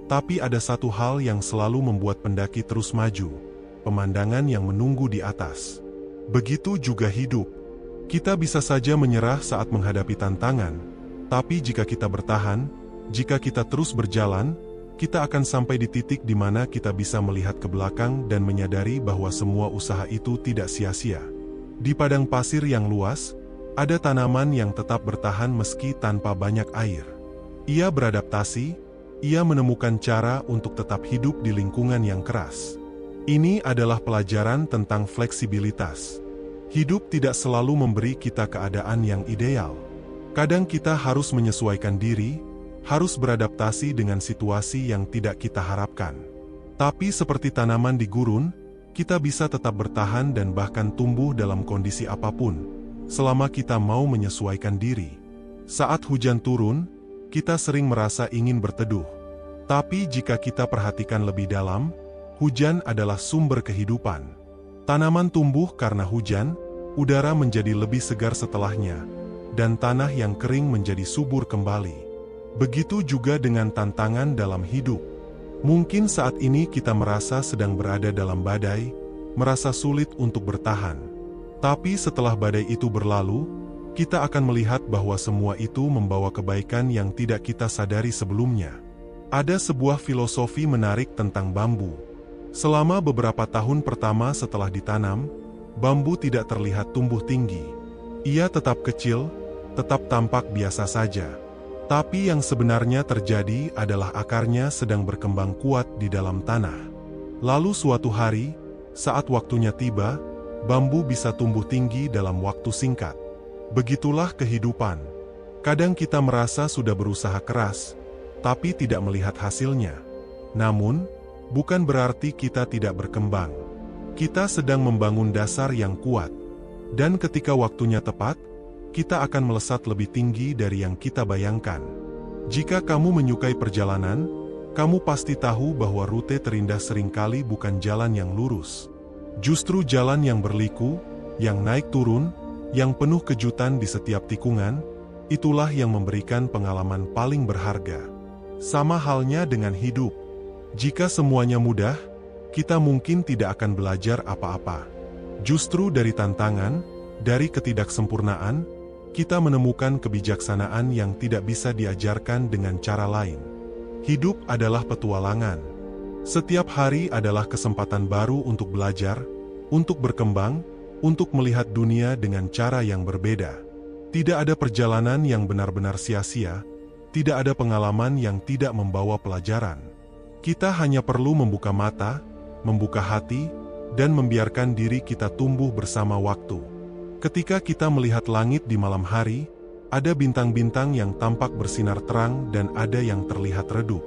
tapi ada satu hal yang selalu membuat pendaki terus maju: pemandangan yang menunggu di atas. Begitu juga hidup. Kita bisa saja menyerah saat menghadapi tantangan, tapi jika kita bertahan, jika kita terus berjalan, kita akan sampai di titik di mana kita bisa melihat ke belakang dan menyadari bahwa semua usaha itu tidak sia-sia. Di padang pasir yang luas, ada tanaman yang tetap bertahan meski tanpa banyak air. Ia beradaptasi, ia menemukan cara untuk tetap hidup di lingkungan yang keras. Ini adalah pelajaran tentang fleksibilitas. Hidup tidak selalu memberi kita keadaan yang ideal. Kadang kita harus menyesuaikan diri, harus beradaptasi dengan situasi yang tidak kita harapkan. Tapi seperti tanaman di gurun, kita bisa tetap bertahan dan bahkan tumbuh dalam kondisi apapun, selama kita mau menyesuaikan diri. Saat hujan turun, kita sering merasa ingin berteduh. Tapi jika kita perhatikan lebih dalam, hujan adalah sumber kehidupan. Tanaman tumbuh karena hujan, udara menjadi lebih segar setelahnya, dan tanah yang kering menjadi subur kembali. Begitu juga dengan tantangan dalam hidup. Mungkin saat ini kita merasa sedang berada dalam badai, merasa sulit untuk bertahan. Tapi setelah badai itu berlalu, kita akan melihat bahwa semua itu membawa kebaikan yang tidak kita sadari sebelumnya. Ada sebuah filosofi menarik tentang bambu. Selama beberapa tahun pertama setelah ditanam, bambu tidak terlihat tumbuh tinggi. Ia tetap kecil, tetap tampak biasa saja. Tapi yang sebenarnya terjadi adalah akarnya sedang berkembang kuat di dalam tanah. Lalu suatu hari, saat waktunya tiba, bambu bisa tumbuh tinggi dalam waktu singkat. Begitulah kehidupan. Kadang kita merasa sudah berusaha keras, tapi tidak melihat hasilnya. Namun, bukan berarti kita tidak berkembang. Kita sedang membangun dasar yang kuat. Dan ketika waktunya tepat, kita akan melesat lebih tinggi dari yang kita bayangkan. Jika kamu menyukai perjalanan, kamu pasti tahu bahwa rute terindah seringkali bukan jalan yang lurus. Justru jalan yang berliku, yang naik turun, yang penuh kejutan di setiap tikungan, itulah yang memberikan pengalaman paling berharga. Sama halnya dengan hidup. Jika semuanya mudah, kita mungkin tidak akan belajar apa-apa. Justru dari tantangan, dari ketidaksempurnaan, kita menemukan kebijaksanaan yang tidak bisa diajarkan dengan cara lain. Hidup adalah petualangan. Setiap hari adalah kesempatan baru untuk belajar, untuk berkembang, untuk melihat dunia dengan cara yang berbeda. Tidak ada perjalanan yang benar-benar sia-sia, tidak ada pengalaman yang tidak membawa pelajaran. Kita hanya perlu membuka mata, membuka hati, dan membiarkan diri kita tumbuh bersama waktu. Ketika kita melihat langit di malam hari, ada bintang-bintang yang tampak bersinar terang dan ada yang terlihat redup.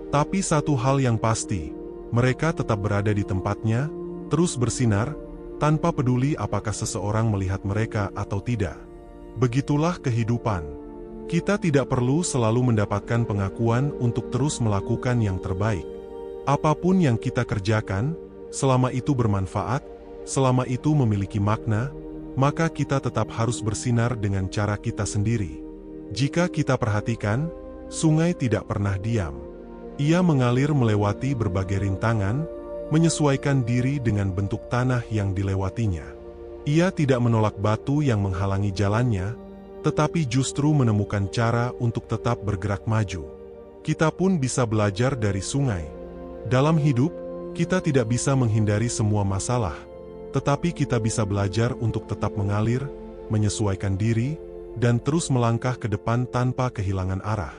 Tapi satu hal yang pasti, mereka tetap berada di tempatnya, terus bersinar, tanpa peduli apakah seseorang melihat mereka atau tidak. Begitulah kehidupan. Kita tidak perlu selalu mendapatkan pengakuan untuk terus melakukan yang terbaik. Apapun yang kita kerjakan, selama itu bermanfaat, selama itu memiliki makna, maka kita tetap harus bersinar dengan cara kita sendiri. Jika kita perhatikan, sungai tidak pernah diam. Ia mengalir melewati berbagai rintangan, menyesuaikan diri dengan bentuk tanah yang dilewatinya. Ia tidak menolak batu yang menghalangi jalannya, tetapi justru menemukan cara untuk tetap bergerak maju. Kita pun bisa belajar dari sungai. Dalam hidup, kita tidak bisa menghindari semua masalah, tetapi kita bisa belajar untuk tetap mengalir, menyesuaikan diri, dan terus melangkah ke depan tanpa kehilangan arah.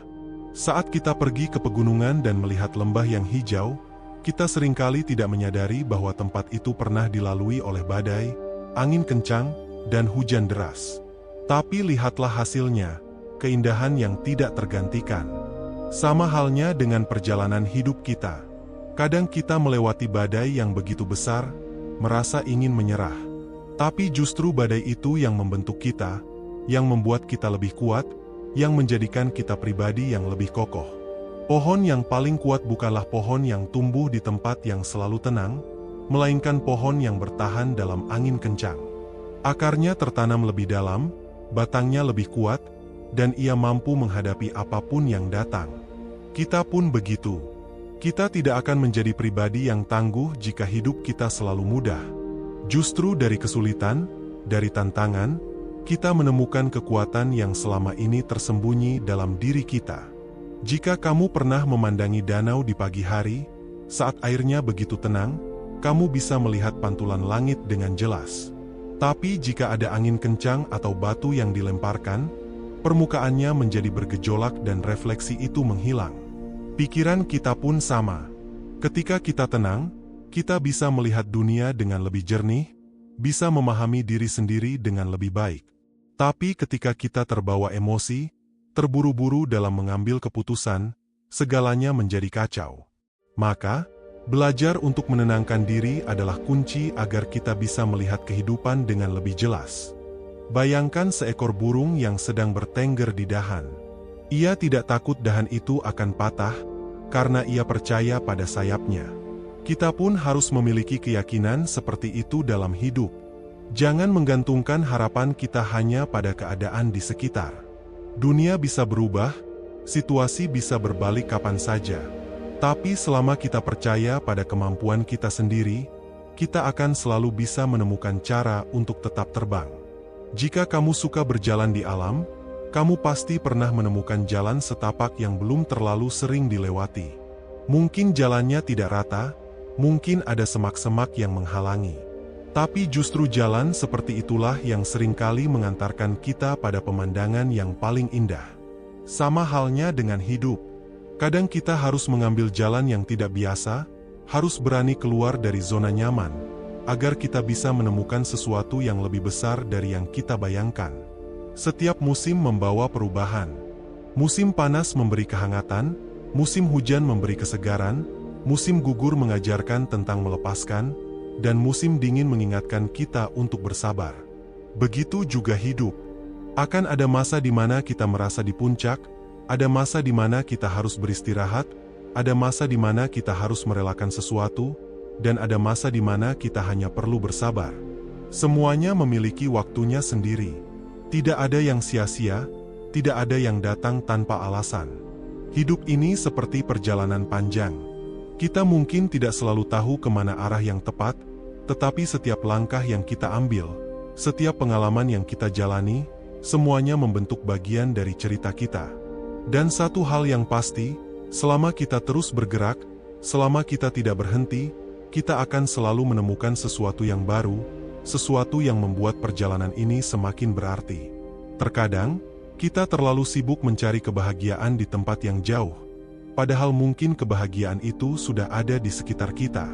Saat kita pergi ke pegunungan dan melihat lembah yang hijau, kita seringkali tidak menyadari bahwa tempat itu pernah dilalui oleh badai, angin kencang, dan hujan deras. Tapi lihatlah hasilnya, keindahan yang tidak tergantikan. Sama halnya dengan perjalanan hidup kita. Kadang kita melewati badai yang begitu besar, merasa ingin menyerah. Tapi justru badai itu yang membentuk kita, yang membuat kita lebih kuat, yang menjadikan kita pribadi yang lebih kokoh. Pohon yang paling kuat bukanlah pohon yang tumbuh di tempat yang selalu tenang, melainkan pohon yang bertahan dalam angin kencang. Akarnya tertanam lebih dalam, batangnya lebih kuat, dan ia mampu menghadapi apapun yang datang. Kita pun begitu. Kita tidak akan menjadi pribadi yang tangguh jika hidup kita selalu mudah. Justru dari kesulitan, dari tantangan, kita menemukan kekuatan yang selama ini tersembunyi dalam diri kita. Jika kamu pernah memandangi danau di pagi hari, saat airnya begitu tenang, kamu bisa melihat pantulan langit dengan jelas. Tapi jika ada angin kencang atau batu yang dilemparkan, permukaannya menjadi bergejolak dan refleksi itu menghilang. Pikiran kita pun sama. Ketika kita tenang, kita bisa melihat dunia dengan lebih jernih, bisa memahami diri sendiri dengan lebih baik. Tapi ketika kita terbawa emosi, terburu-buru dalam mengambil keputusan, segalanya menjadi kacau. Maka, belajar untuk menenangkan diri adalah kunci agar kita bisa melihat kehidupan dengan lebih jelas. Bayangkan seekor burung yang sedang bertengger di dahan. Ia tidak takut dahan itu akan patah, karena ia percaya pada sayapnya. Kita pun harus memiliki keyakinan seperti itu dalam hidup. Jangan menggantungkan harapan kita hanya pada keadaan di sekitar. Dunia bisa berubah, situasi bisa berbalik kapan saja. Tapi selama kita percaya pada kemampuan kita sendiri, kita akan selalu bisa menemukan cara untuk tetap terbang. Jika kamu suka berjalan di alam, kamu pasti pernah menemukan jalan setapak yang belum terlalu sering dilewati. Mungkin jalannya tidak rata, mungkin ada semak-semak yang menghalangi. Tapi justru jalan seperti itulah yang seringkali mengantarkan kita pada pemandangan yang paling indah. Sama halnya dengan hidup. Kadang kita harus mengambil jalan yang tidak biasa, harus berani keluar dari zona nyaman, agar kita bisa menemukan sesuatu yang lebih besar dari yang kita bayangkan. Setiap musim membawa perubahan. Musim panas memberi kehangatan, musim hujan memberi kesegaran, musim gugur mengajarkan tentang melepaskan, dan musim dingin mengingatkan kita untuk bersabar. Begitu juga hidup. Akan ada masa di mana kita merasa di puncak, ada masa di mana kita harus beristirahat, ada masa di mana kita harus merelakan sesuatu, dan ada masa di mana kita hanya perlu bersabar. Semuanya memiliki waktunya sendiri. Tidak ada yang sia-sia, tidak ada yang datang tanpa alasan. Hidup ini seperti perjalanan panjang. Kita mungkin tidak selalu tahu kemana arah yang tepat, tetapi setiap langkah yang kita ambil, setiap pengalaman yang kita jalani, semuanya membentuk bagian dari cerita kita. Dan satu hal yang pasti, selama kita terus bergerak, selama kita tidak berhenti, kita akan selalu menemukan sesuatu yang baru, sesuatu yang membuat perjalanan ini semakin berarti. Terkadang, kita terlalu sibuk mencari kebahagiaan di tempat yang jauh, padahal mungkin kebahagiaan itu sudah ada di sekitar kita.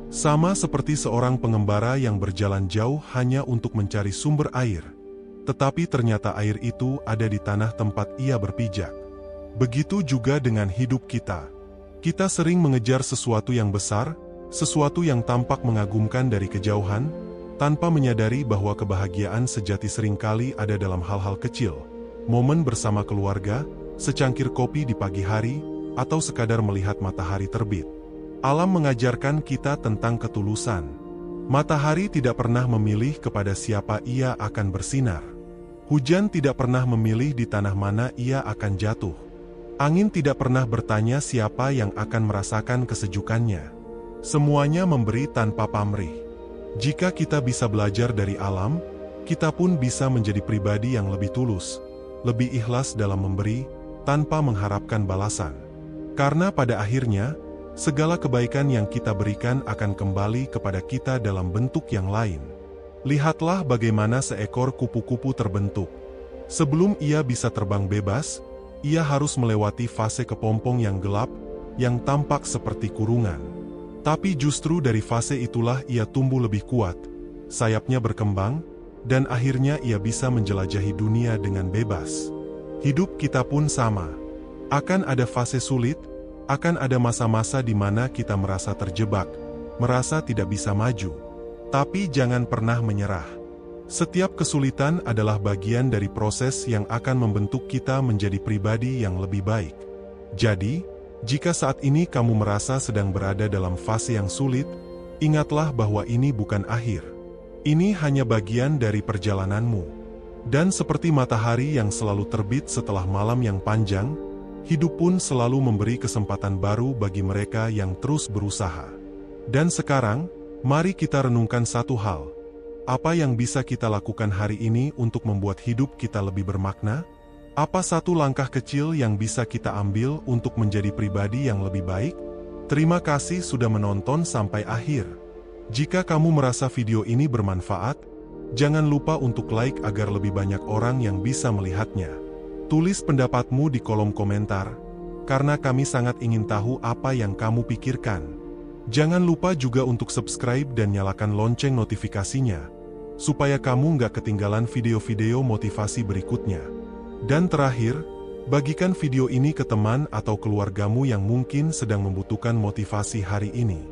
Sama seperti seorang pengembara yang berjalan jauh hanya untuk mencari sumber air, tetapi ternyata air itu ada di tanah tempat ia berpijak. Begitu juga dengan hidup kita. Kita sering mengejar sesuatu yang besar, sesuatu yang tampak mengagumkan dari kejauhan, tanpa menyadari bahwa kebahagiaan sejati seringkali ada dalam hal-hal kecil, momen bersama keluarga, secangkir kopi di pagi hari, atau sekadar melihat matahari terbit. Alam mengajarkan kita tentang ketulusan. Matahari tidak pernah memilih kepada siapa ia akan bersinar. Hujan tidak pernah memilih di tanah mana ia akan jatuh. Angin tidak pernah bertanya siapa yang akan merasakan kesejukannya. Semuanya memberi tanpa pamrih. Jika kita bisa belajar dari alam, kita pun bisa menjadi pribadi yang lebih tulus, lebih ikhlas dalam memberi, tanpa mengharapkan balasan. Karena pada akhirnya, segala kebaikan yang kita berikan akan kembali kepada kita dalam bentuk yang lain. Lihatlah bagaimana seekor kupu-kupu terbentuk. Sebelum ia bisa terbang bebas, ia harus melewati fase kepompong yang gelap, yang tampak seperti kurungan. Tapi justru dari fase itulah ia tumbuh lebih kuat, sayapnya berkembang, dan akhirnya ia bisa menjelajahi dunia dengan bebas. Hidup kita pun sama. Akan ada fase sulit, akan ada masa-masa di mana kita merasa terjebak, merasa tidak bisa maju. Tapi jangan pernah menyerah. Setiap kesulitan adalah bagian dari proses yang akan membentuk kita menjadi pribadi yang lebih baik. Jadi, jika saat ini kamu merasa sedang berada dalam fase yang sulit, ingatlah bahwa ini bukan akhir. Ini hanya bagian dari perjalananmu. Dan seperti matahari yang selalu terbit setelah malam yang panjang, hidup pun selalu memberi kesempatan baru bagi mereka yang terus berusaha. Dan sekarang, mari kita renungkan satu hal. Apa yang bisa kita lakukan hari ini untuk membuat hidup kita lebih bermakna? Apa satu langkah kecil yang bisa kita ambil untuk menjadi pribadi yang lebih baik? Terima kasih sudah menonton sampai akhir. Jika kamu merasa video ini bermanfaat, jangan lupa untuk like agar lebih banyak orang yang bisa melihatnya. Tulis pendapatmu di kolom komentar, karena kami sangat ingin tahu apa yang kamu pikirkan. Jangan lupa juga untuk subscribe dan nyalakan lonceng notifikasinya, supaya kamu nggak ketinggalan video-video motivasi berikutnya. Dan terakhir, bagikan video ini ke teman atau keluargamu yang mungkin sedang membutuhkan motivasi hari ini.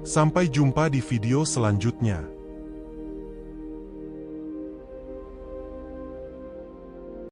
Sampai jumpa di video selanjutnya.